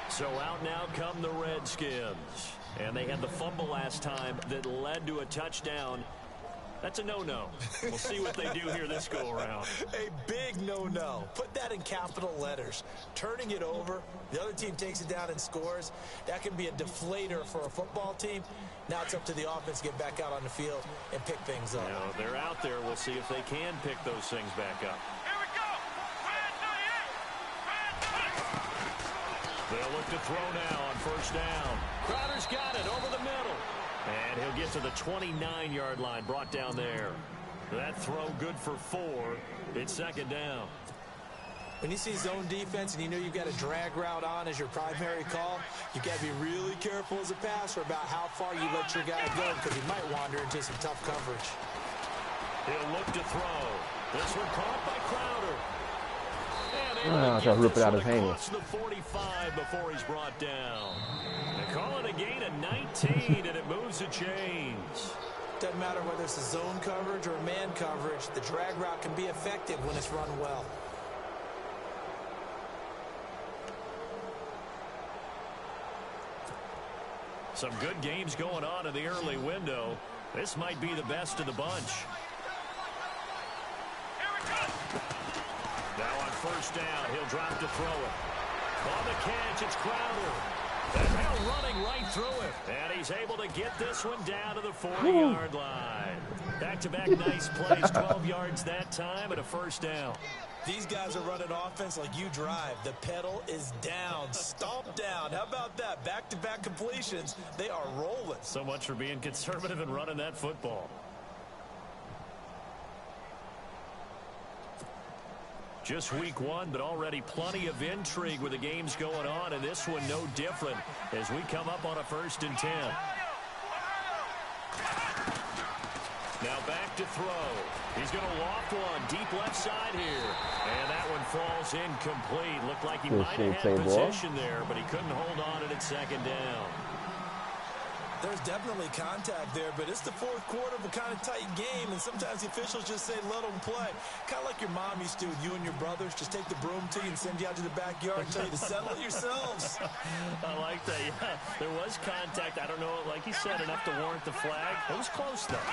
[SPEAKER 2] So out now come the Redskins. And they had the fumble last time that led to a touchdown. That's a no-no. We'll see what they do here this go-around.
[SPEAKER 3] A big no-no. Put that in capital letters. Turning it over, the other team takes it down and scores. That can be a deflator for a football team. Now it's up to the offense to get back out on the field and pick things up.
[SPEAKER 2] Now, they're out there. We'll see if they can pick those things back up.
[SPEAKER 4] Here we go.
[SPEAKER 2] They'll look to throw now on first down. Crowder's got it over the middle. And he'll get to the 29-yard line, brought down there. That throw good for 4. It's 2nd down.
[SPEAKER 3] When you see zone defense and you know you've got a drag route on as your primary call, you've got to be really careful as a passer about how far you let your guy go because he might wander into some tough coverage.
[SPEAKER 2] He'll look to throw. This one caught by Crowder.
[SPEAKER 5] Trying to rip it out of his hand.
[SPEAKER 2] The 45 before he's brought down. They call it a gain of 19, and it moves the chains.
[SPEAKER 3] Doesn't matter whether it's a zone coverage or a man coverage, the drag route can be effective when it's run well.
[SPEAKER 2] Some good games going on in the early window. This might be the best of the bunch. Now on first down, he'll drop to throw it. On the catch, it's Crowder. And now running right through it. And he's able to get this one down to the 40-yard line. Back-to-back nice plays, 12 yards that time, and a first down.
[SPEAKER 3] These guys are running offense like you drive. The pedal is down, stomp down. How about that? Back-to-back completions. They are rolling.
[SPEAKER 2] So much for being conservative and running that football. Just week one, but already plenty of intrigue with the games going on, and this one no different as we come up on a 1st and 10. Now back to throw. He's going to loft one deep left side here. And that one falls incomplete. Looked like he might have had position there, but he couldn't hold on at 2nd down.
[SPEAKER 3] There's definitely contact there, but it's the 4th quarter of a kind of tight game, and sometimes the officials just say, let them play. Kind of like your mom used to with you and your brothers. Just take the broom to you and send you out to the backyard and tell you to settle it yourselves.
[SPEAKER 2] I like that. Yeah, there was contact. I don't know, like he said, enough to warrant the flag. It was close, though.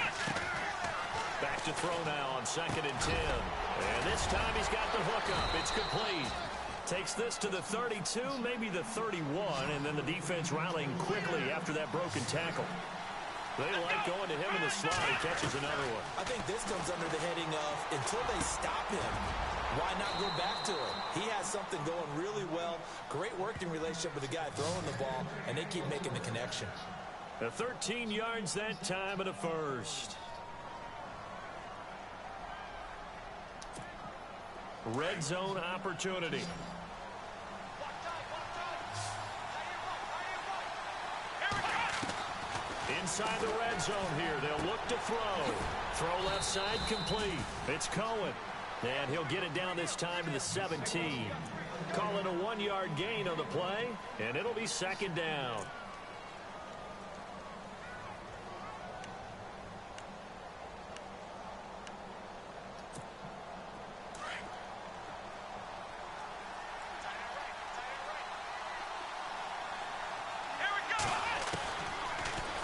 [SPEAKER 2] Back to throw now on 2nd and 10. And this time he's got the hook up. It's complete. Takes this to the 32, maybe the 31, and then the defense rallying quickly after that broken tackle. They like going to him in the slot. He catches another one.
[SPEAKER 3] I think this comes under the heading of until they stop him, why not go back to him? He has something going really well. Great working relationship with the guy throwing the ball, and they keep making the connection.
[SPEAKER 2] 13 yards that time and a first. Red zone opportunity. Inside the red zone here. They'll look to throw. Throw left side complete. It's Cohen. And he'll get it down this time to the 17. Call it a 1-yard gain on the play. And it'll be 2nd down.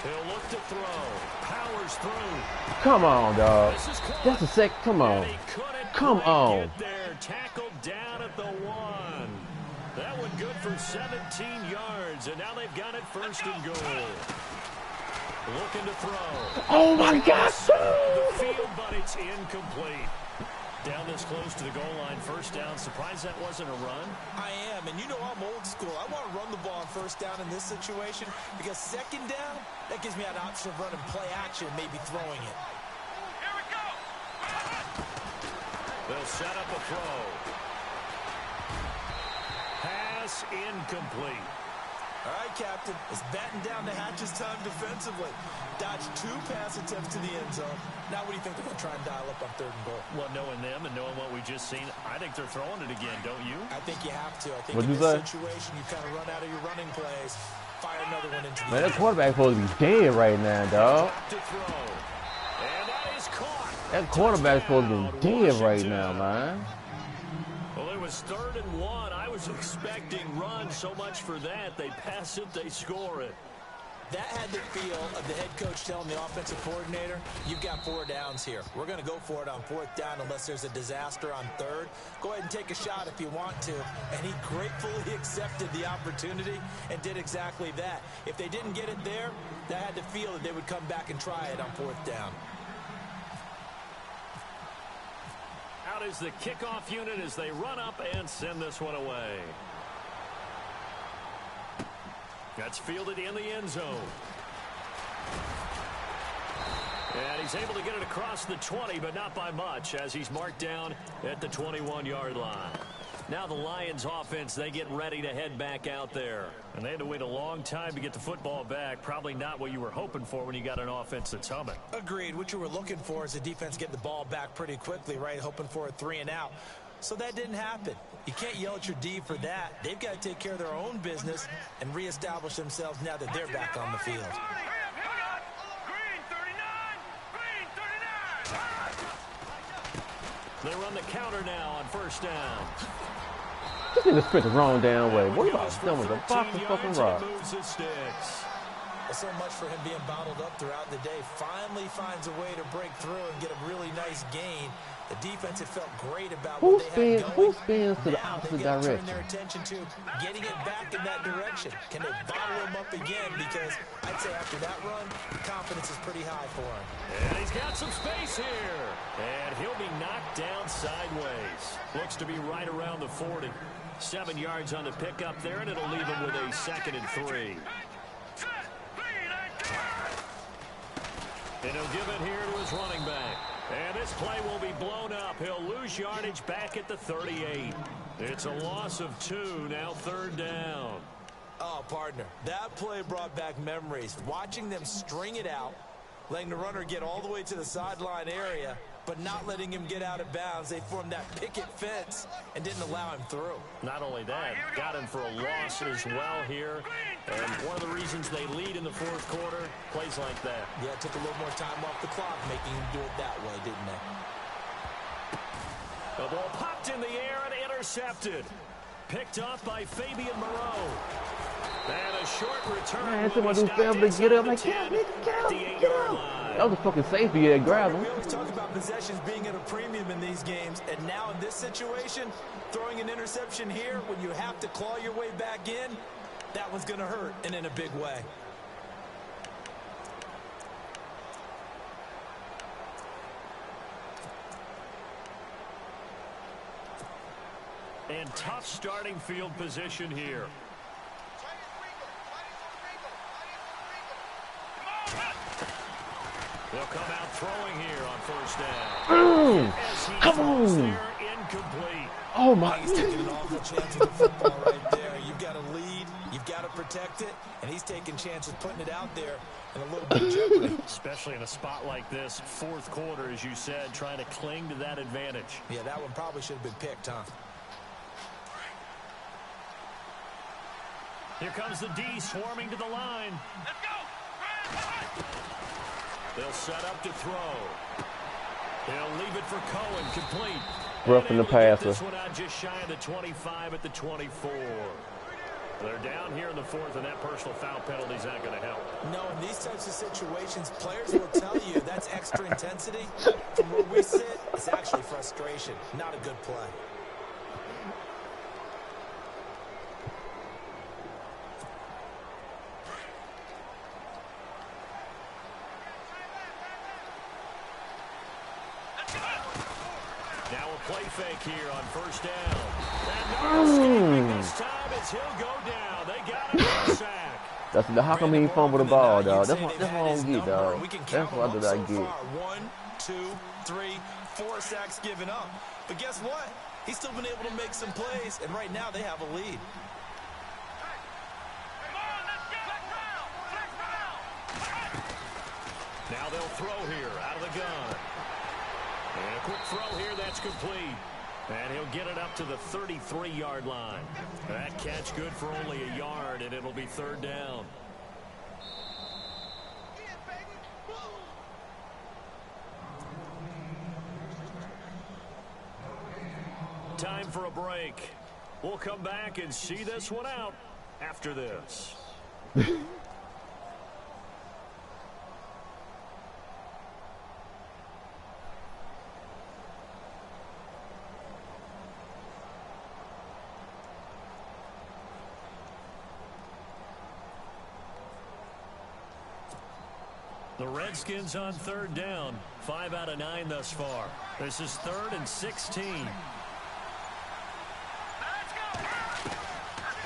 [SPEAKER 2] He'll look to throw. Powers through.
[SPEAKER 5] Come on, dog. That's a sec. Come on. Come on.
[SPEAKER 2] Get there. Tackled down at the 1. That one good for 17 yards, and now they've got it 1st and goal. Looking to throw.
[SPEAKER 5] Oh, my God.
[SPEAKER 2] The field, but it's incomplete. Down this close to the goal line, 1st down. Surprised that wasn't a run?
[SPEAKER 3] I am, and you know I'm old school. I want to run the ball on 1st down in this situation because 2nd down, that gives me an option of running play action, maybe throwing it.
[SPEAKER 4] Here we go.
[SPEAKER 2] They'll set up a throw. Pass incomplete.
[SPEAKER 3] All right, Captain, it's batten down the hatches time defensively. Dodged 2 pass attempts to the end zone. Now what do you think they're going to try and dial up on 3rd and goal?
[SPEAKER 2] Well, knowing them and knowing what we just seen, I think they're throwing it again, don't you?
[SPEAKER 3] I think you have to. I think
[SPEAKER 5] What'd
[SPEAKER 3] in
[SPEAKER 5] you
[SPEAKER 3] this
[SPEAKER 5] say?
[SPEAKER 3] situation, you kind of run out of your running plays, fire another one into the
[SPEAKER 5] Man,
[SPEAKER 3] end
[SPEAKER 5] that
[SPEAKER 3] zone.
[SPEAKER 5] quarterback supposed to be dead right now, dog.
[SPEAKER 2] To throw. And that is caught.
[SPEAKER 5] That quarterback's supposed to be dead right now, man.
[SPEAKER 2] Well, it was 3rd and 1. I was expecting run, so much for that. They pass it, they score it.
[SPEAKER 3] That had the feel of the head coach telling the offensive coordinator, you've got 4 downs here. We're going to go for it on 4th down unless there's a disaster on 3rd. Go ahead and take a shot if you want to. And he gratefully accepted the opportunity and did exactly that. If they didn't get it there, that had the feel that they would come back and try it on 4th down.
[SPEAKER 2] Out is the kickoff unit as they run up and send this one away. That's fielded in the end zone. And he's able to get it across the 20, but not by much, as he's marked down at the 21-yard line. Now the Lions offense, they get ready to head back out there. And they had to wait a long time to get the football back. Probably not what you were hoping for when you got an offense that's humming.
[SPEAKER 3] Agreed. What you were looking for is the defense getting the ball back pretty quickly, right? Hoping for a 3 and out. So that didn't happen. You can't yell at your D for that. They've got to take care of their own business and reestablish themselves now that they're back on the field.
[SPEAKER 2] They run the counter now on first down.
[SPEAKER 5] This nigga sprint the wrong damn way. What about done with the box of fucking rock?
[SPEAKER 3] So much for him being bottled up throughout the day. Finally finds a way to break through and get a really nice gain. The defense had felt great about what they had going.
[SPEAKER 5] Who spins to the opposite direction?
[SPEAKER 3] Turn their attention to getting it back in that direction. Can they bottle him up again? Because I'd say after that run, confidence is pretty high for him.
[SPEAKER 2] And he's got some space here. And he'll be knocked down sideways. Looks to be right around the 40. 7 yards on the pickup there, and it'll leave him with a 2nd and 3. And he'll give it here to his running back. And this play will be blown up. He'll lose yardage back at the 38. It's a loss of 2, now 3rd down.
[SPEAKER 3] Oh, partner, that play brought back memories. Watching them string it out, letting the runner get all the way to the sideline area, but not letting him get out of bounds. They formed that picket fence and didn't allow him through. Not only that, got him for a loss as well here. And one of the reasons they lead in the 4th quarter, plays like that. Yeah, it took a little more time off the clock, making him do it that way, didn't they?
[SPEAKER 2] The ball popped in the air and intercepted. Picked off by Fabian Moreau. And a short return.
[SPEAKER 5] Man, somebody who's able to get up like, get up. That was a fucking safety that grabbed him.
[SPEAKER 3] We always talk about possessions being at a premium in these games, and now in this situation, throwing an interception here when you have to claw your way back in, that one's going to hurt, and in a big way.
[SPEAKER 2] And tough starting field position here. They'll come out throwing here on 1st down.
[SPEAKER 5] Come on.
[SPEAKER 2] Incomplete.
[SPEAKER 5] Oh, my.
[SPEAKER 3] He's taking an awful chance of the football right there. You've got to lead. You've got to protect it. And he's taking chances putting it out there in a little bit of jeopardy.
[SPEAKER 2] Especially in a spot like this, 4th quarter, as you said, trying to cling to that advantage.
[SPEAKER 3] Yeah, that one probably should have been picked, huh?
[SPEAKER 2] Here comes the D swarming to the line.
[SPEAKER 4] Let's go.
[SPEAKER 2] They'll set up to throw. They'll leave it for Cohen, complete.
[SPEAKER 5] Roughing the passer.
[SPEAKER 2] This one out just shy of the 25 at the 24. They're down here in the 4th, and that personal foul penalty is not going to help.
[SPEAKER 3] No, in these types of situations, players will tell you that's extra intensity. From where we sit, it's actually frustration, not a good play.
[SPEAKER 2] Now a play fake here on 1st down. And no escaping this time as he'll go down. They got him for a sack.
[SPEAKER 5] That's how come he fumbled the ball, dog? That's what I don't get, dog. That's what I get.
[SPEAKER 3] 1, 2, 3, 4 sacks given up. But guess what? He's still been able to make some plays, and right now they have a lead.
[SPEAKER 2] Now they'll throw here out of the gun. And a quick throw here, that's complete. And he'll get it up to the 33-yard line. That catch good for only a yard, and it'll be 3rd down. Time for a break. We'll come back and see this one out after this. The Redskins on 3rd down. 5 out of 9 thus far. This is 3rd and 16.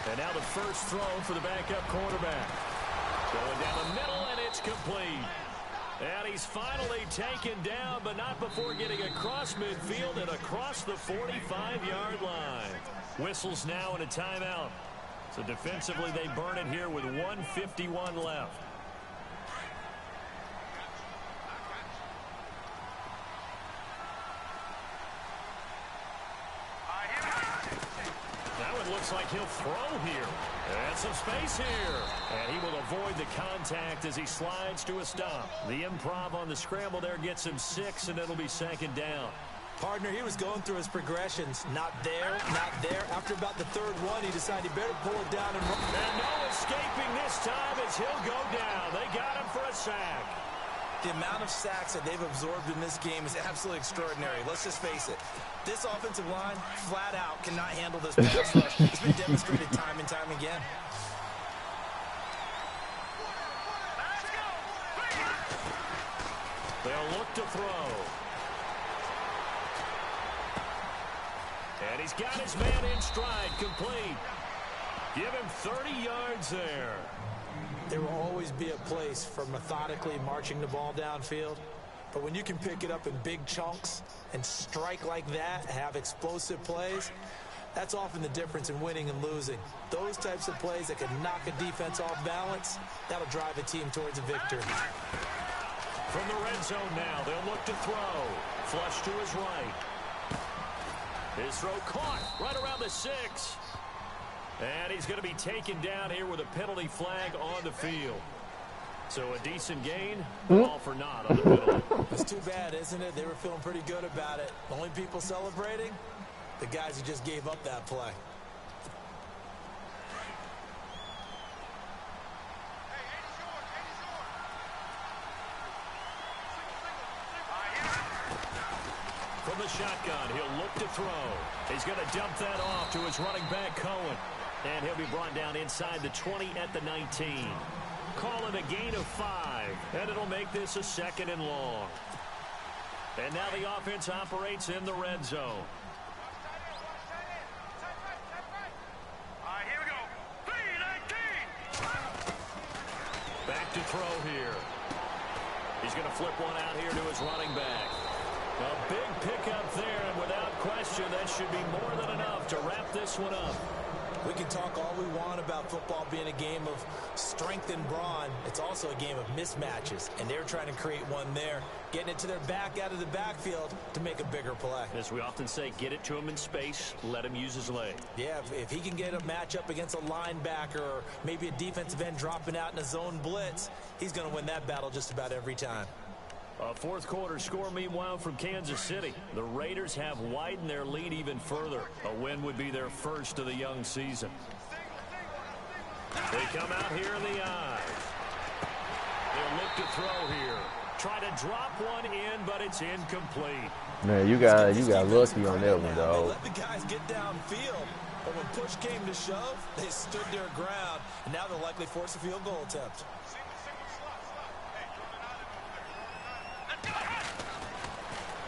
[SPEAKER 2] And now the first throw for the backup quarterback. Going down the middle, and it's complete. And he's finally taken down, but not before getting across midfield and across the 45-yard line. Whistles now and a timeout. So defensively, they burn it here with 1:51 left. Now it looks like he'll throw here. And some space here. And he will avoid the contact as he slides to a stop. The improv on the scramble there gets him 6, and it'll be second down.
[SPEAKER 3] Partner, he was going through his progressions. Not there, not there. After about the third one, he decided he better pull it down and run.
[SPEAKER 2] And no escaping this time as he'll go down. They got him for a sack.
[SPEAKER 3] The amount of sacks that they've absorbed in this game is absolutely extraordinary. Let's just face it. This offensive line, flat out, cannot handle this pass rush. It's been demonstrated time and time again.
[SPEAKER 2] They'll look to throw. And he's got his man in stride, complete. Give him 30 yards there.
[SPEAKER 3] There will always be a place for methodically marching the ball downfield. But when you can pick it up in big chunks and strike like that, have explosive plays, that's often the difference in winning and losing. Those types of plays that can knock a defense off balance, that'll drive a team towards a victory.
[SPEAKER 2] From the red zone now, they'll look to throw. Flush to his right. His throw caught right around the 6. And he's going to be taken down here with a penalty flag on the field. So a decent gain, but all for naught on the penalty.
[SPEAKER 3] It's too bad, isn't it? They were feeling pretty good about it. The only people celebrating, the guys who just gave up that play.
[SPEAKER 2] From the shotgun, he'll look to throw. He's going to dump that off to his running back, Cohen. And he'll be brought down inside the 20 at the 19. Call it a gain of 5, and it'll make this a 2nd and long. And now the offense operates in the red zone.
[SPEAKER 4] Here we go. 3-19.
[SPEAKER 2] Back to throw here. He's going to flip one out here to his running back. A big pickup there, and without question, that should be more than enough to wrap this one up.
[SPEAKER 3] We can talk all we want about football being a game of strength and brawn. It's also a game of mismatches, and they're trying to create one there, getting it to their back out of the backfield to make a bigger play.
[SPEAKER 2] As we often say, get it to him in space, let him use his leg.
[SPEAKER 3] Yeah, if he can get a matchup against a linebacker or maybe a defensive end dropping out in a zone blitz, he's going to win that battle just about every time.
[SPEAKER 2] A fourth quarter score, meanwhile, from Kansas City. The Raiders have widened their lead even further. A win would be their first of the young season. They come out here in the eye. They'll look to throw here. Try to drop one in, but it's incomplete.
[SPEAKER 5] Man, you got lucky on that one,
[SPEAKER 3] They
[SPEAKER 5] dog.
[SPEAKER 3] let the guys get downfield, but when push came to shove, they stood their ground, and now they'll likely force a field goal attempt.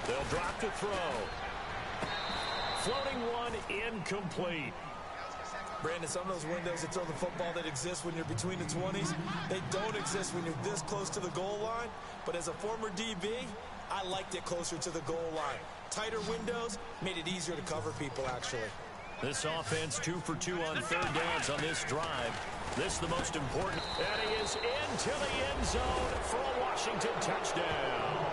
[SPEAKER 2] They'll drop to throw. Floating one incomplete.
[SPEAKER 3] Brandon, some of those windows to throw the football that exist when you're between the 20s, they don't exist when you're this close to the goal line. But as a former DB, I liked it closer to the goal line. Tighter windows made it easier to cover people, actually.
[SPEAKER 2] This offense 2 for 2 on third downs on this drive. This the most important. And he is into the end zone for a Washington touchdown.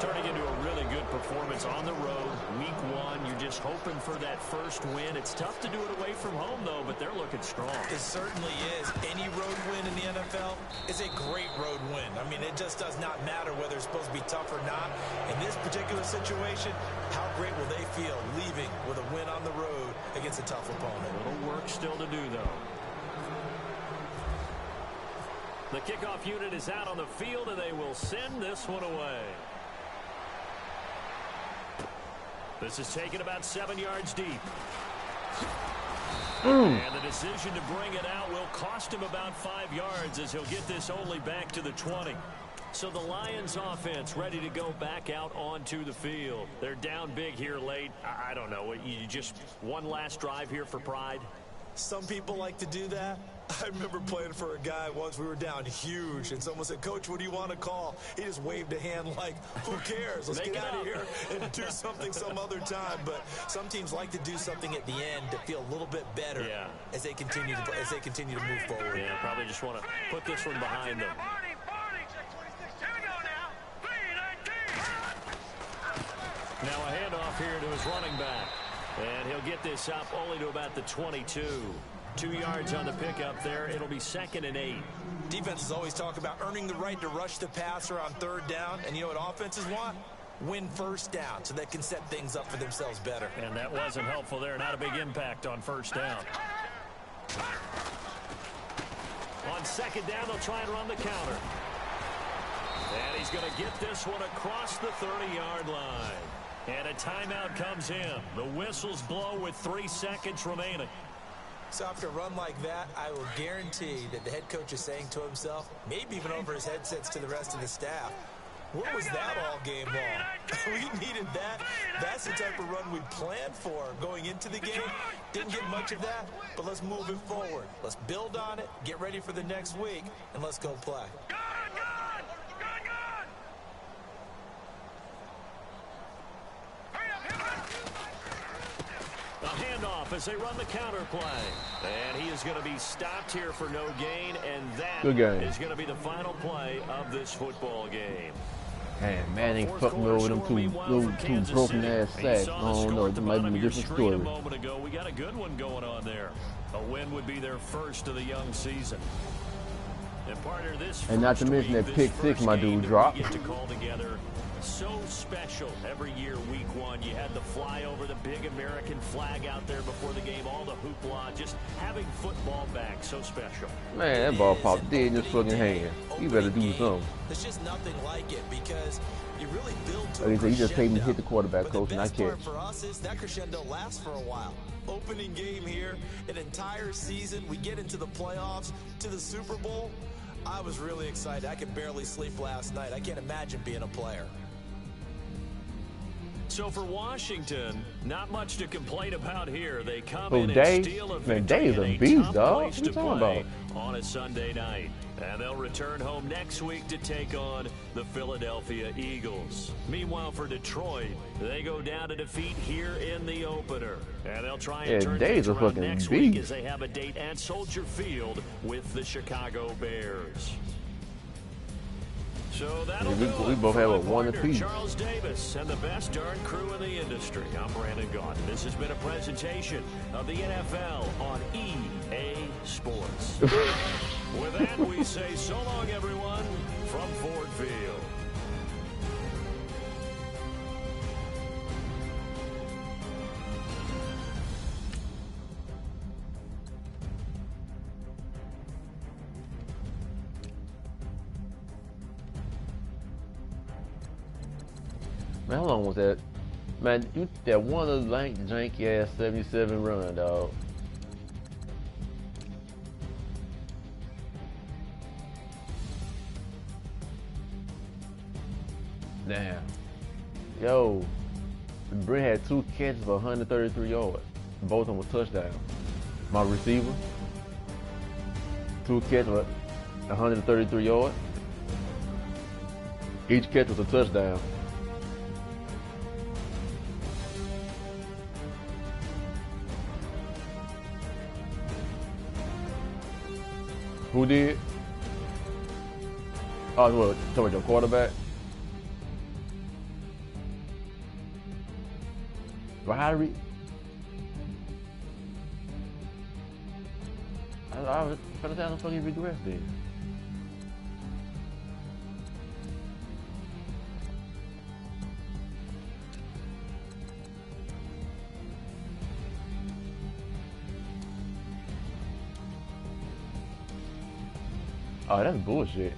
[SPEAKER 2] Turning into a really good performance on the road. Week 1, you're just hoping for that first win. It's tough to do it away from home, though, but they're looking strong.
[SPEAKER 3] It certainly is. Any road win in the NFL is a great road win. I mean, it just does not matter whether it's supposed to be tough or not. In this particular situation, how great will they feel leaving with a win on the road against a tough opponent?
[SPEAKER 2] A little work still to do, though. The kickoff unit is out on the field, and they will send this one away. This is taken about 7 yards deep. And the decision to bring it out will cost him about 5 yards as he'll get this only back to the 20. So the Lions offense ready to go back out onto the field. They're down big here late. I don't know. You just one last drive here for pride?
[SPEAKER 3] Some people like to do that. I remember playing for a guy once. We were down huge, and someone said, "Coach, what do you want to call?" He just waved a hand like, "Who cares? Let's get out of here and do something some other time." But some teams like to do something at the end to feel a little bit better as they continue to move forward.
[SPEAKER 2] Yeah, probably just want to put this one behind them. Now a handoff here to his running back. And he'll get this up only to about the 22. 2 yards on the pickup there. It'll be 2nd and 8.
[SPEAKER 3] Defenses always talk about earning the right to rush the passer on 3rd down. And you know what offenses want? Win 1st down so they can set things up for themselves better.
[SPEAKER 2] And that wasn't helpful there. Not a big impact on 1st down. On 2nd down, they'll try and run the counter. And he's going to get this one across the 30-yard line. And a timeout comes in. The whistles blow with 3 seconds remaining.
[SPEAKER 3] So after a run like that, I will guarantee that the head coach is saying to himself, maybe even over his headsets to the rest of the staff, where was that all game long? We needed that. That's the type of run we planned for going into the game. Didn't get much of that, but let's move it forward. Let's build on it, get ready for the next week, and let's go play.
[SPEAKER 2] A handoff as they run the counter play. And he is going to be stopped here for no gain, and that is going to be the final play of this football game.
[SPEAKER 5] Man, Manning fucked me over them two broken ass sacks. I don't know, it might be a different story.
[SPEAKER 2] A moment ago, we got a good one going on there. A win would be their first of the young season.
[SPEAKER 5] And not to mention that pick 6 my dude dropped.
[SPEAKER 2] Get to call together. So special every year, week 1. You had the flyover, the big American flag out there before the game, all the hoopla, just having football back, so special.
[SPEAKER 5] Man, that ball popped dead in his fucking hand. You better do something.
[SPEAKER 3] There's just nothing like it because you really build to
[SPEAKER 5] like I said, you just came and hit the quarterback, coach, and I catch.
[SPEAKER 3] The best part for us is that crescendo lasts for a while. Opening game here, an entire season, we get into the playoffs, to the Super Bowl. I was really excited. I could barely sleep last night. I can't imagine being a player.
[SPEAKER 2] So for Washington, not much to complain about here. They come in and steal a victory.
[SPEAKER 5] Man, Day is a beast, dog.
[SPEAKER 2] What are you talking about? On a Sunday night. And they'll return home next week to take on the Philadelphia Eagles. Meanwhile, for Detroit, they go down to defeat here in the opener. And they'll try and turn things around next week as they have a date at Soldier Field with the Chicago Bears. So that'll do
[SPEAKER 5] we both have a 1 apiece.
[SPEAKER 2] Charles Davis and the best darn crew in the industry. I'm Brandon Gaudin. This has been a presentation of the NFL on EA Sports. With that, we say so long, everyone, from Ford Field.
[SPEAKER 5] Man, how long was that? Man, that one of the janky ass 77 run, dog. Damn. Yo, Brent had 2 catches for 133 yards. Both of them were touchdowns. My receiver, 2 catches for 133 yards. Each catch was a touchdown. Who did? Oh, what? Talking about your quarterback? But how do I was trying to say how the fuck he regressed then. Oh, that's bullshit.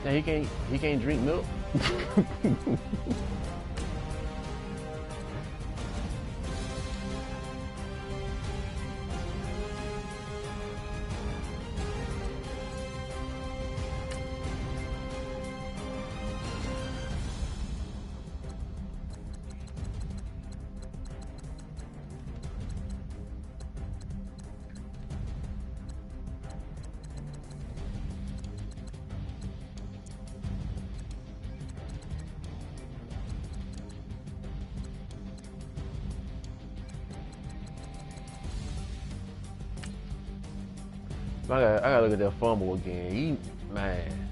[SPEAKER 5] Now he can't drink milk. I gotta look at that fumble again. Man.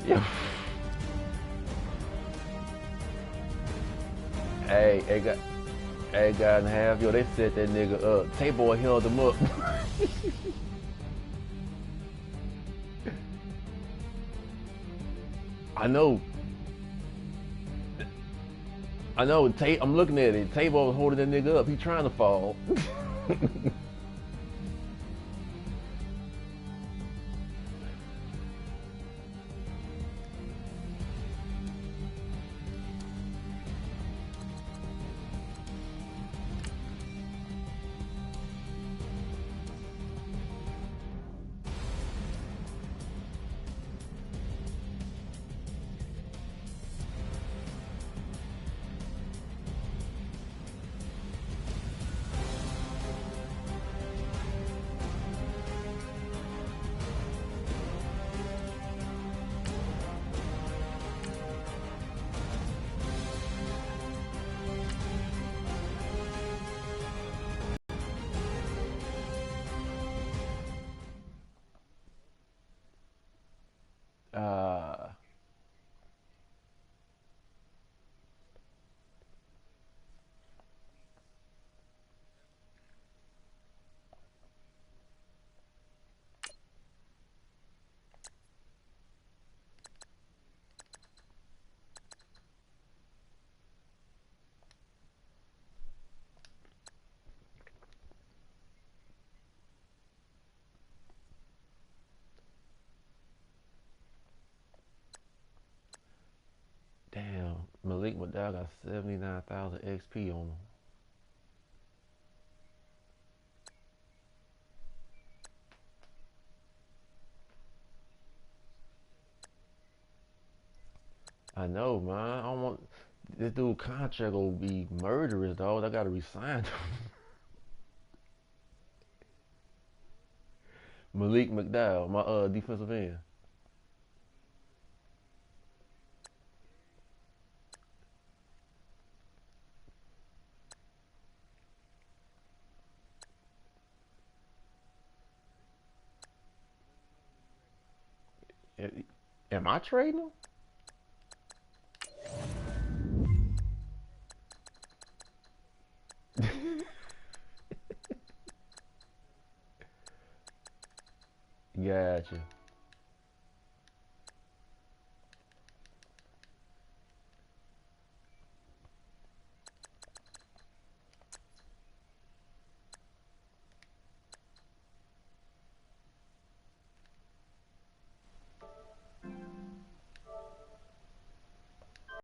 [SPEAKER 5] Yeah. Hey, guy and a half, yo, they set that nigga up. Tay-Boy held him up. I know. I'm looking at it. Tay-Boy was holding that nigga up. He trying to fall. Uh, Damn, Malik McDowell got 79,000 XP on him. I know, man. I don't want this dude contract will be murderous, dog. I gotta resign him. Malik McDowell, my defensive end. Am I trading him? Gotcha.